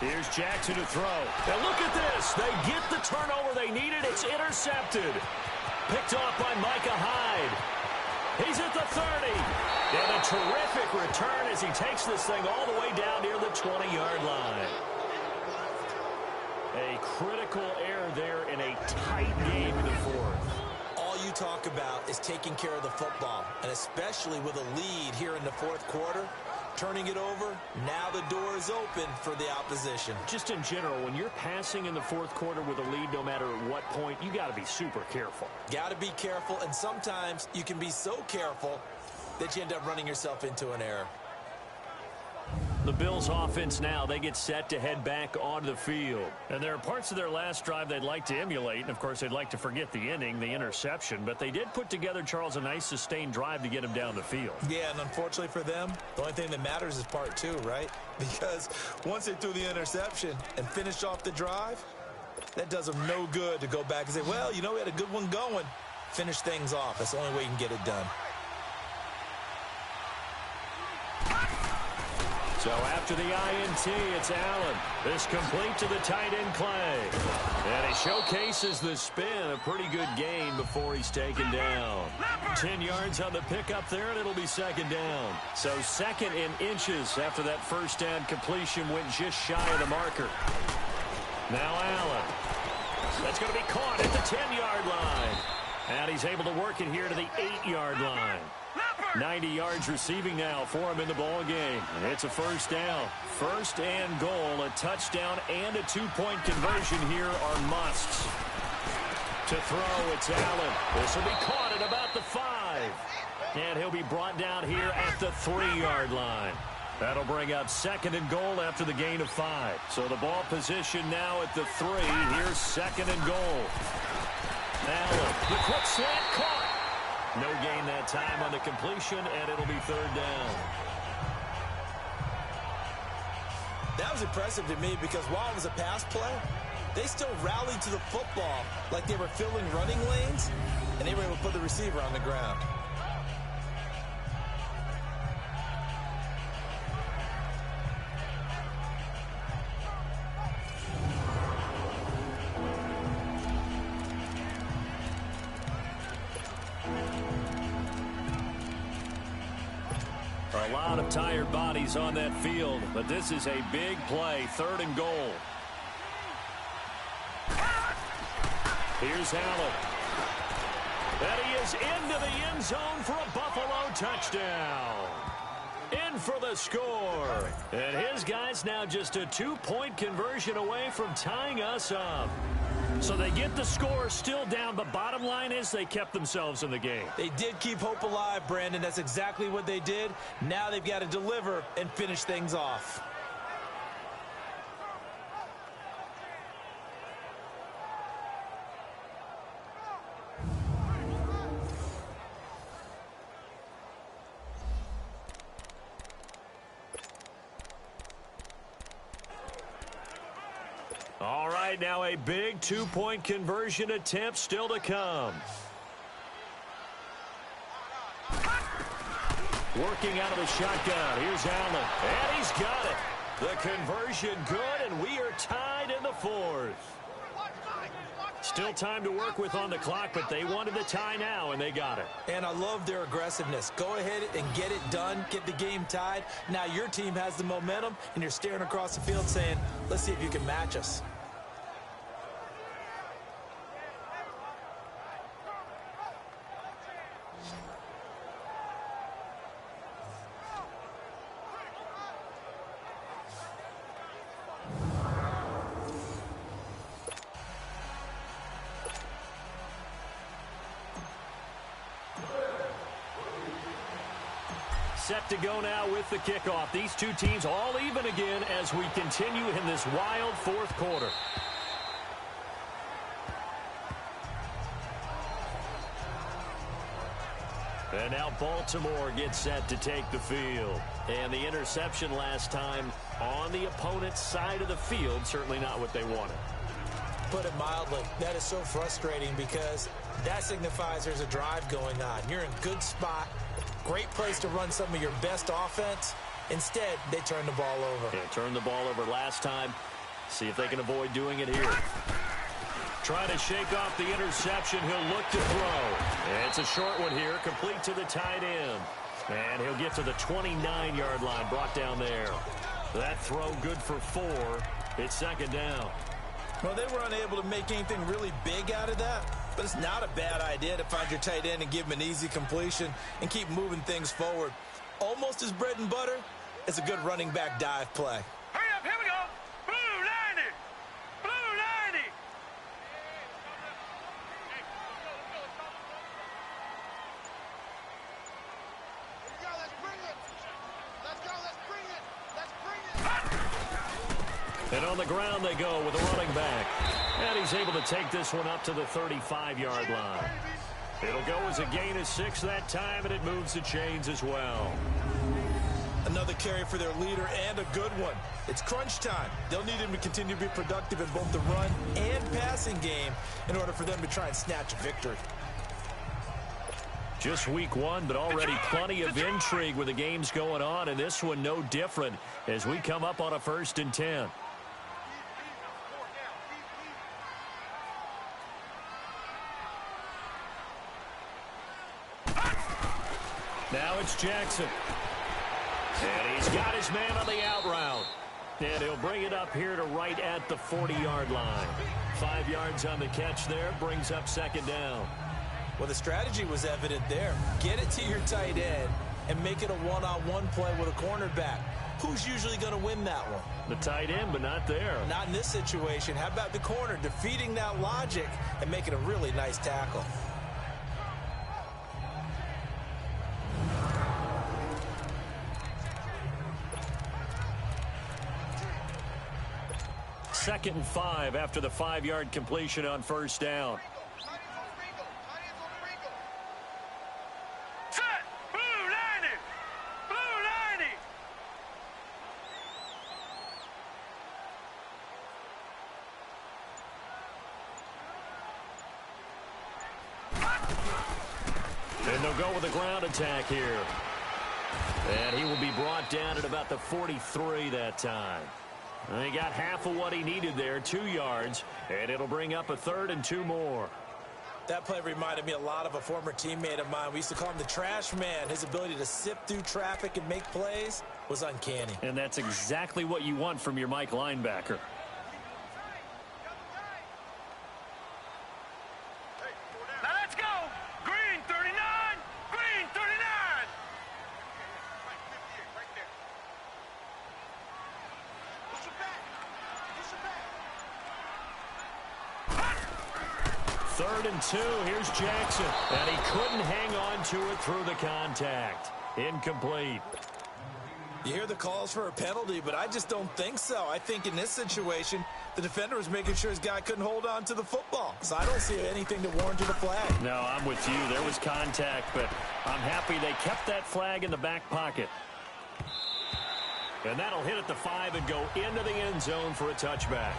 Here's Jackson to throw. And look at this. They get the turnover they needed. It's intercepted. Picked off by Micah Hyde. He's at the 30. And a terrific return as he takes this thing all the way down near the 20-yard line. A critical error there in a tight game in the fourth. All you talk about is taking care of the football, and especially with a lead here in the fourth quarter, turning it over, now the door is open for the opposition. Just in general, when you're passing in the fourth quarter with a lead, no matter at what point, you got to be super careful. Got to be careful, and sometimes you can be so careful that you end up running yourself into an error. The Bills offense now, they get set to head back onto the field. And there are parts of their last drive they'd like to emulate. And, of course, they'd like to forget the inning, the interception. But they did put together, Charles, a nice sustained drive to get him down the field. Yeah, and unfortunately for them, the only thing that matters is part 2, right? Because once they threw the interception and finished off the drive, that does them no good to go back and say, well, you know, we had a good one going. Finish things off. That's the only way you can get it done. So after the INT, it's Allen. This complete to the tight end, Clay. And he showcases the spin. A pretty good gain before he's taken down. 10 yards on the pickup there, and it'll be 2nd down. So 2nd in inches after that first down completion went just shy of the marker. Now Allen. That's going to be caught at the 10-yard line. And he's able to work it here to the 8-yard line. 90 yards receiving now for him in the ball game. It's a 1st down. 1st and goal. A touchdown and a 2-point conversion here are musts. To throw, it's Allen. This will be caught at about the 5. And he'll be brought down here at the 3-yard line. That'll bring up 2nd and goal after the gain of 5. So the ball position now at the 3. Here's 2nd and goal. Allen, the quick slant caught. No gain that time on the completion, and it'll be 3rd down. That was impressive to me because while it was a pass play, they still rallied to the football like they were filling running lanes, and they were able to put the receiver on the ground. A lot of tired bodies on that field, but this is a big play, 3rd and goal. Here's Allen. And he is into the end zone for a Buffalo touchdown. In for the score. And his guy's now just a 2-point conversion away from tying us up. So they get the score still down, but bottom line is they kept themselves in the game. They did keep hope alive, Brandon. That's exactly what they did. Now they've got to deliver and finish things off. All right, now a big 2-point conversion attempt still to come. Working out of the shotgun. Here's Allen. And he's got it. The conversion good, and we are tied in the 4th. Still time to work with on the clock, but they wanted the tie now, and they got it. And I love their aggressiveness. Go ahead and get it done. Get the game tied. Now your team has the momentum, and you're staring across the field saying, let's see if you can match us. Set to go now with the kickoff. These two teams all even again as we continue in this wild 4th quarter. And now Baltimore gets set to take the field. And the interception last time on the opponent's side of the field, certainly not what they wanted. Put it mildly, that is so frustrating because that signifies there's a drive going on. You're in good spot. Great place to run some of your best offense. Instead, they turn the ball over. Yeah, turned the ball over last time. See if they can avoid doing it here. Trying to shake off the interception. He'll look to throw. And it's a short one here, complete to the tight end. And he'll get to the 29-yard line, brought down there. That throw good for 4. It's 2nd down. Well, they were unable to make anything really big out of that, but it's not a bad idea to find your tight end and give him an easy completion and keep moving things forward. Almost as bread and butter as a good running back dive play. Hurry up, here we go. Blue 90. Blue 90. Here we go, let's bring it. Let's go, let's bring it. Let's bring it. And on the ground they go with a running back. And he's able to take this one up to the 35-yard line. It'll go as a gain of 6 that time, and it moves the chains as well. Another carry for their leader and a good one. It's crunch time. They'll need him to continue to be productive in both the run and passing game in order for them to try and snatch a victory. Just week 1, but already plenty of intrigue with the games going on, and this one no different as we come up on a 1st and 10. Now it's Jackson. And he's got his man on the out route. And he'll bring it up here to right at the 40-yard line. 5 yards on the catch there, brings up 2nd down. Well, the strategy was evident there. Get it to your tight end and make it a one-on-one play with a cornerback. Who's usually going to win that one? The tight end, but not there. Not in this situation. How about the corner defeating that logic and making a really nice tackle? Second and 5 after the 5-yard completion on 1st down. Set! Blue 90! Blue 90! And they'll go with a ground attack here. And he will be brought down at about the 43 that time. And he got half of what he needed there, 2 yards, and it'll bring up a 3rd and 2 more. That play reminded me a lot of a former teammate of mine. We used to call him the trash man. His ability to sift through traffic and make plays was uncanny. And that's exactly what you want from your Mike linebacker. Now let's go. Green 39. Green 39. Right there. Push it back. Push it back. 3rd and 2. Here's Jackson. And he couldn't hang on to it through the contact. Incomplete. You hear the calls for a penalty, but I just don't think so. I think in this situation, the defender was making sure his guy couldn't hold on to the football. So I don't see anything to warrant a flag. No, I'm with you. There was contact, but I'm happy they kept that flag in the back pocket. And that'll hit at the 5 and go into the end zone for a touchback.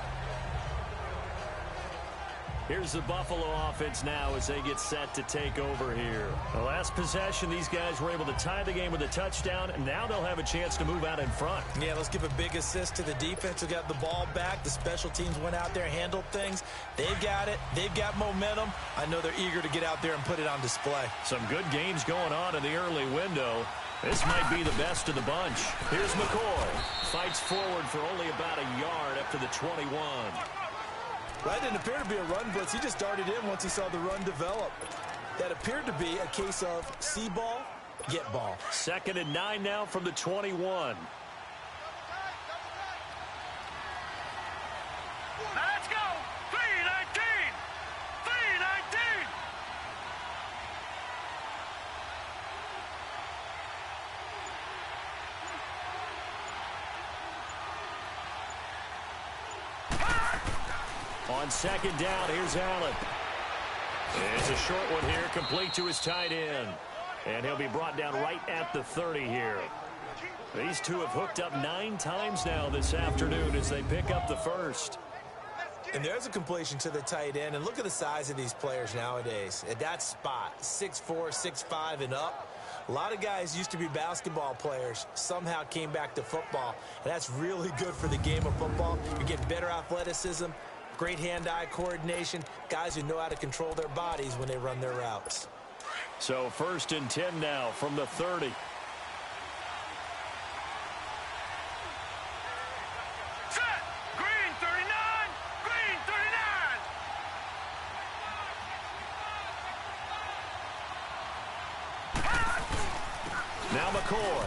Here's the Buffalo offense now as they get set to take over here. The last possession, these guys were able to tie the game with a touchdown, and now they'll have a chance to move out in front. Yeah, let's give a big assist to the defense who got the ball back. The special teams went out there, handled things. They've got it. They've got momentum. I know they're eager to get out there and put it on display. Some good games going on in the early window. This might be the best of the bunch. Here's McCoy. Fights forward for only about a yard up to the 21. That didn't appear to be a run blitz. He just darted in once he saw the run develop. That appeared to be a case of see ball, get ball. 2nd and 9 now from the 21. Now let's go. 319. 319. On 2nd down, here's Allen. It's a short one here, complete to his tight end. And he'll be brought down right at the 30 here. These two have hooked up 9 times now this afternoon as they pick up the first. And there's a completion to the tight end. And look at the size of these players nowadays. At that spot, 6'4", 6'5", and up. A lot of guys used to be basketball players, somehow came back to football. And that's really good for the game of football. You're getting better athleticism, great hand-eye coordination, guys who know how to control their bodies when they run their routes. So 1st and 10 now from the 30. Set. Green 39. Green 39. Now McCoy.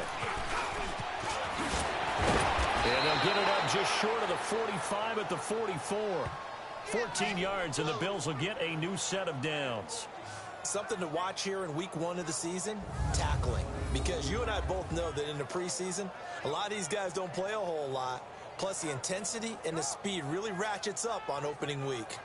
And they'll get it up just short of the 45 at the 44. 14 yards, and the Bills will get a new set of downs. Something to watch here in week 1 of the season, tackling. Because you and I both know that in the preseason, a lot of these guys don't play a whole lot. Plus, the intensity and the speed really ratchets up on opening week.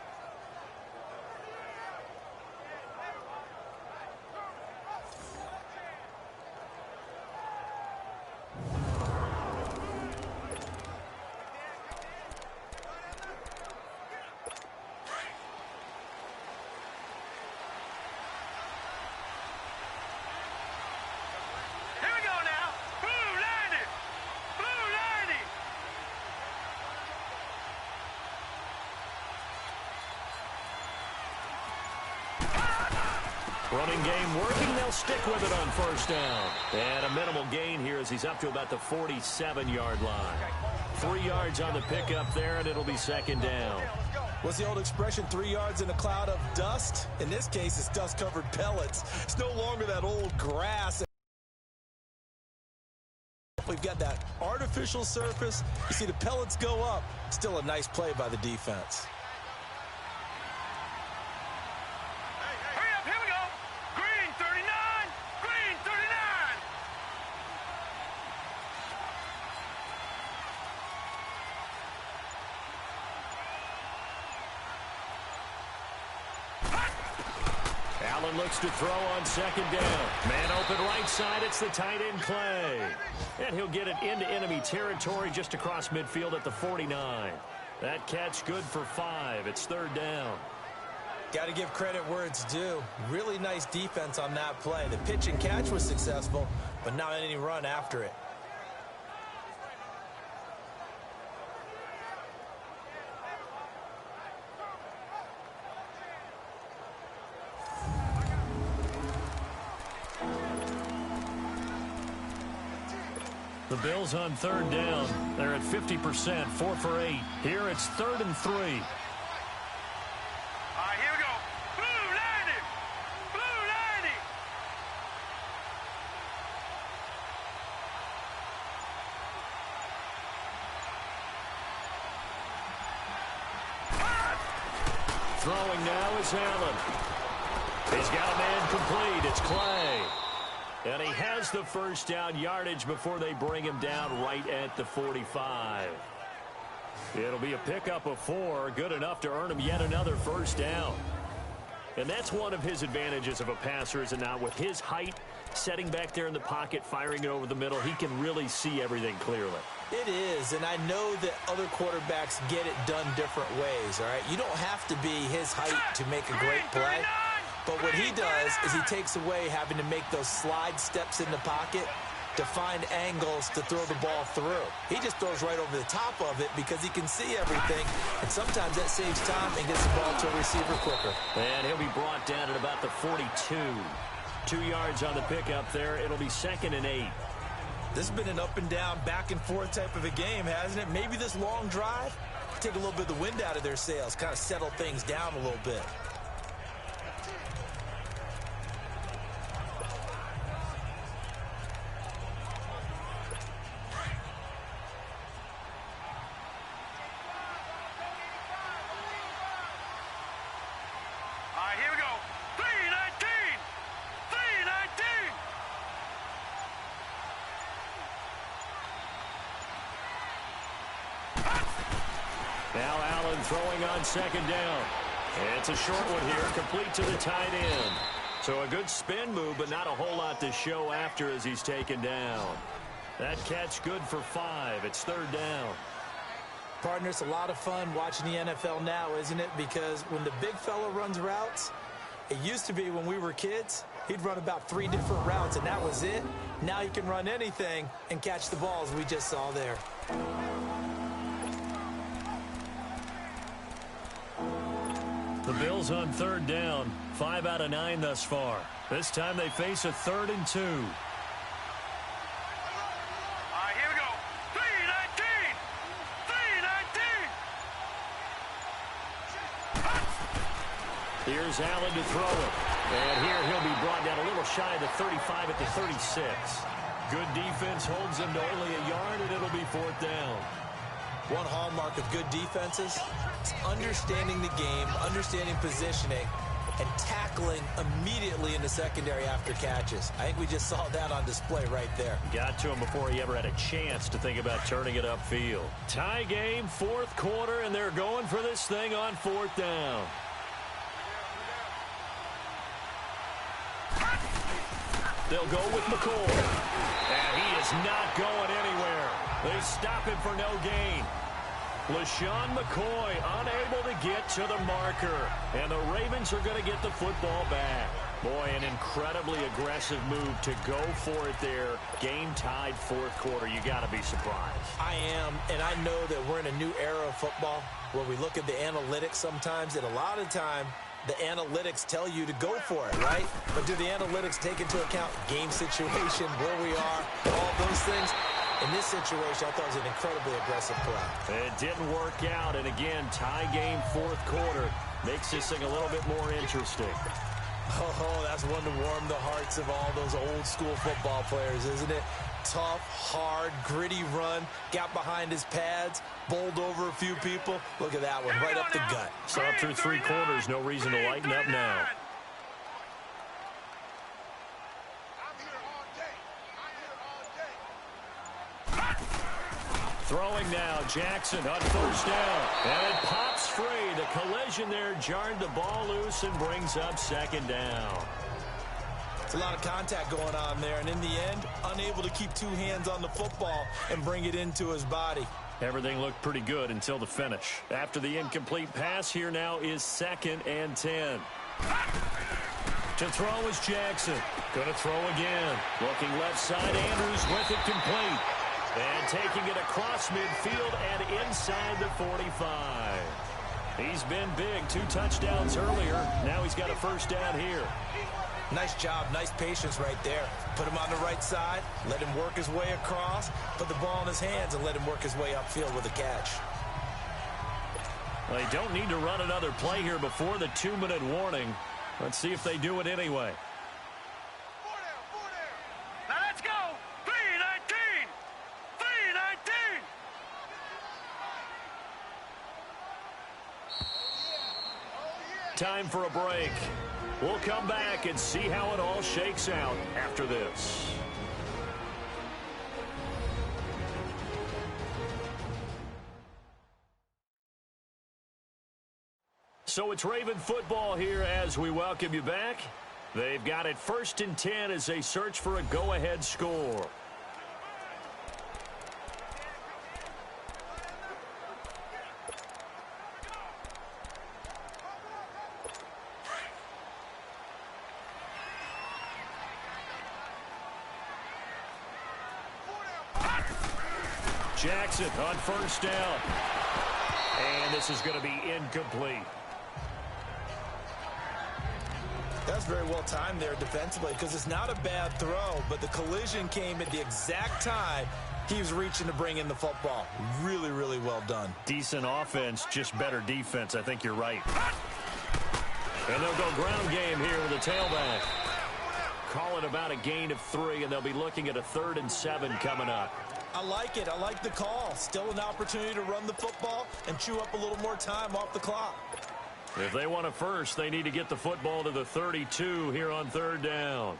Here we go now. Blue 90. Blue 90. Running game working. They'll stick with it on 1st down. And a minimal gain here as he's up to about the 47-yard line. 3 yards on the pickup there, and it'll be 2nd down. What's the old expression, 3 yards in a cloud of dust? In this case, it's dust-covered pellets. It's no longer that old grass. We've got that artificial surface. You see the pellets go up. Still a nice play by the defense. Hurry up. Here we go. Green 39. Green 39. Allen looks to throw on 2nd down. Man open right side. It's the tight end Clay. And he'll get it into enemy territory just across midfield at the 49. That catch good for 5. It's 3rd down. Got to give credit where it's due. Really nice defense on that play. The pitch and catch was successful, but not any run after it. The Bills on third down. They're at 50%, 4 for 8. Here it's 3rd and 3. All right, here we go. Blue 90! Blue 90! Throwing now is Allen. He's got a man complete. It's Clay. And he has the first down yardage before they bring him down right at the 45. It'll be a pickup of 4, good enough to earn him yet another first down. And that's one of his advantages of a passer, is it not? With his height, setting back there in the pocket, firing it over the middle, he can really see everything clearly. It is, and I know that other quarterbacks get it done different ways, all right? You don't have to be his height to make a great play. But what he does is he takes away having to make those slide steps in the pocket to find angles to throw the ball through. He just throws right over the top of it because he can see everything, and sometimes that saves time and gets the ball to a receiver quicker. And he'll be brought down at about the 42. 2 yards on the pickup there. It'll be 2nd and 8. This has been an up and down, back and forth type of a game, hasn't it? Maybe this long drive, take a little bit of the wind out of their sails, kind of settle things down a little bit. Now Allen throwing on 2nd down. It's a short one here, complete to the tight end. So a good spin move, but not a whole lot to show after as he's taken down. That catch good for 5. It's 3rd down. Partner, it's a lot of fun watching the NFL now, isn't it? Because when the big fella runs routes, it used to be when we were kids, he'd run about 3 different routes, and that was it. Now he can run anything and catch the balls we just saw there. The Bills on 3rd down, 5 out of 9 thus far. This time they face a 3rd and 2. All right, here we go. 3-19! 3-19! Here's Allen to throw it. And here he'll be brought down a little shy of the 35 at the 36. Good defense holds him to only a yard, and it'll be 4th down. One hallmark of good defenses is understanding the game, understanding positioning, and tackling immediately in the secondary after catches. I think we just saw that on display right there. Got to him before he ever had a chance to think about turning it upfield. Tie game, 4th quarter, and they're going for this thing on 4th down. They'll go with McCoy. And he is not going anywhere. They stop him for no gain. LaShawn McCoy unable to get to the marker. And the Ravens are going to get the football back. Boy, an incredibly aggressive move to go for it there. Game tied 4th quarter. You got to be surprised. I am, and I know that we're in a new era of football where we look at the analytics sometimes, and a lot of time the analytics tell you to go for it, right? But do the analytics take into account game situation, where we are, all those things? In this situation, I thought it was an incredibly aggressive play. It didn't work out, and again, tie game 4th quarter makes this thing a little bit more interesting. Oh, that's one to warm the hearts of all those old school football players, isn't it? Tough, hard, gritty run, got behind his pads, bowled over a few people. Look at that one, right up the gut. So up through 3 quarters, no reason to lighten up now. Throwing now, Jackson on 1st down. And it pops free. The collision there jarred the ball loose and brings up 2nd down. It's a lot of contact going on there, and in the end, unable to keep 2 hands on the football and bring it into his body. Everything looked pretty good until the finish. After the incomplete pass, here now is 2nd and 10. To throw is Jackson. Gonna throw again. Looking left side, Andrews with it complete. And taking it across midfield and inside the 45. He's been big. 2 touchdowns earlier. Now he's got a first down here. Nice job, nice patience right there. Put him on the right side, let him work his way across, put the ball in his hands, and let him work his way upfield with a catch. They don't need to run another play here before the 2-minute warning. Let's see if they do it anyway. Now let's go. 3-19. 3-19. Time for a break. We'll come back and see how it all shakes out after this. So it's Raven football here as we welcome you back. They've got it 1st and 10 as they search for a go-ahead score. Jackson on 1st down. And this is going to be incomplete. That's very well timed there defensively because it's not a bad throw, but the collision came at the exact time he was reaching to bring in the football. Really, really well done. Decent offense, just better defense. I think you're right. And they'll go ground game here with a tailback. Call it about a gain of 3, and they'll be looking at a 3rd and 7 coming up. I like it. I like the call. Still an opportunity to run the football and chew up a little more time off the clock. If they want it first, they need to get the football to the 32 here on 3rd down.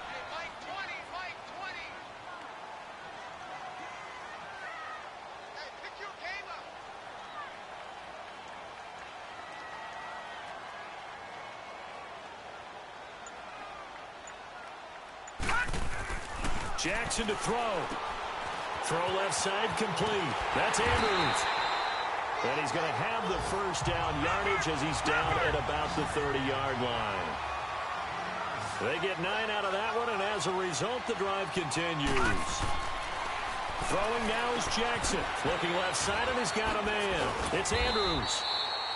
Hey, Mike 20, Mike 20. Hey, pick your game up. Jackson to throw. Throw left side complete. That's Andrews. And he's going to have the 1st down yardage as he's down at about the 30-yard line. They get 9 out of that one, and as a result, the drive continues. Throwing now is Jackson. Looking left side, and he's got a man. It's Andrews.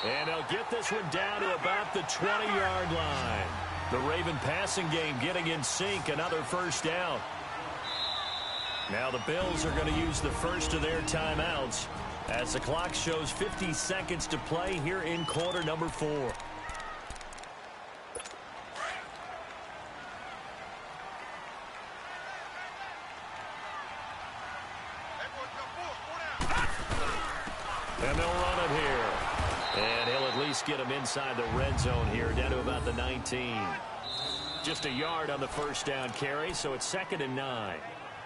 And they'll get this one down to about the 20-yard line. The Raven passing game getting in sync. Another 1st down. Now the Bills are going to use the first of their timeouts as the clock shows 50 seconds to play here in quarter number 4. And they'll run it here. And he'll at least get him inside the red zone here, down to about the 19. Just a yard on the 1st down carry, so it's 2nd and 9.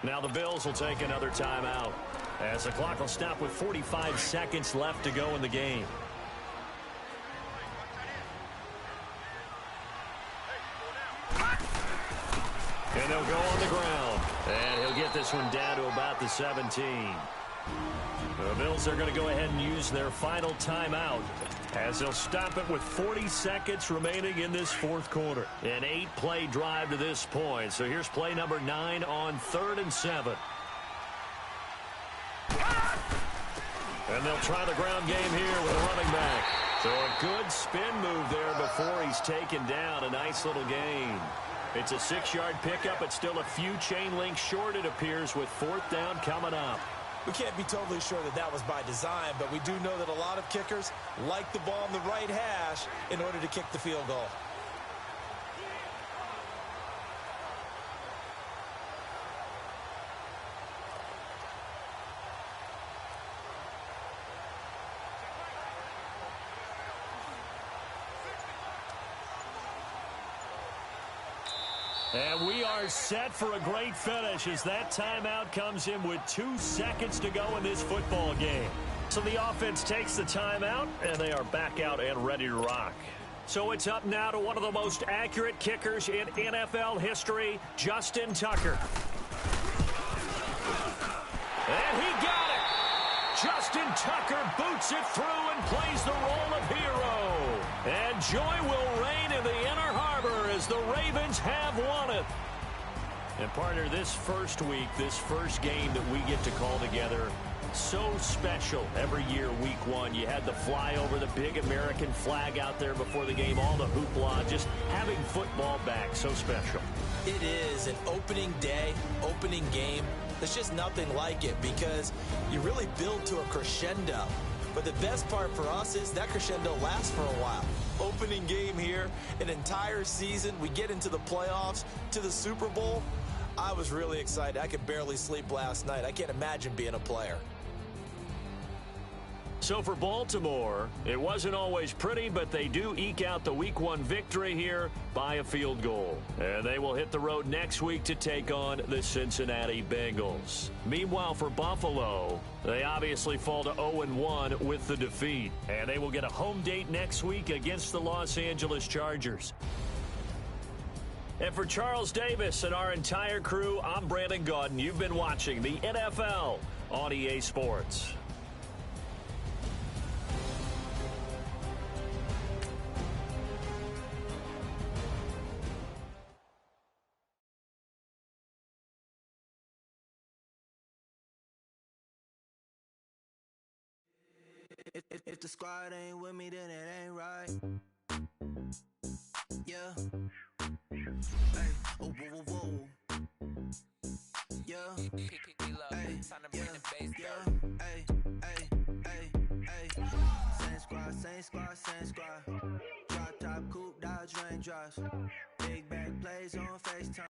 Now the Bills will take another timeout as the clock will stop with 45 seconds left to go in the game. And they'll go on the ground. And he'll get this one down to about the 17. The Bills are going to go ahead and use their final timeout as they'll stop it with 40 seconds remaining in this 4th quarter. An 8-play drive to this point. So here's play number 9 on 3rd and 7. And they'll try the ground game here with a running back. So a good spin move there before he's taken down. A nice little gain. It's a 6-yard pickup. It's still a few chain links short, it appears, with 4th down coming up. We can't be totally sure that that was by design, but we do know that a lot of kickers like the ball on the right hash in order to kick the field goal. And we are set for a great finish as that timeout comes in with 2 seconds to go in this football game. So the offense takes the timeout, and they are back out and ready to rock. So it's up now to one of the most accurate kickers in NFL history, Justin Tucker. And he got it! Justin Tucker boots it through and plays the role of hero. And joy will reign in the Inner Harbor as the Ravens have won it. And partner, this first week, this first game that we get to call together, So special every year, week one. You had the flyover, the big American flag out there before the game, all the hoopla, just having football back, so special. It is an opening day, opening game. There's just nothing like it because you really build to a crescendo. But the best part for us is that crescendo lasts for a while. Opening game here, an entire season, we get into the playoffs, to the Super Bowl. I was really excited. I could barely sleep last night. I can't imagine being a player. So for Baltimore, it wasn't always pretty, but they do eke out the week one victory here by a field goal. And they will hit the road next week to take on the Cincinnati Bengals. Meanwhile, for Buffalo, they obviously fall to 0-1 with the defeat. And they will get a home date next week against the Los Angeles Chargers. And for Charles Davis and our entire crew, I'm Brandon Gaudin. You've been watching the NFL on EA Sports. If the squad ain't with me, then it ain't right. Yeah. Hey, oh, whoa, whoa, whoa. Yeah. Hey, yeah. Hey, hey, hey, hey. Same squad. Drop top, coupe, Dodge raindrops. Big back plays on FaceTime.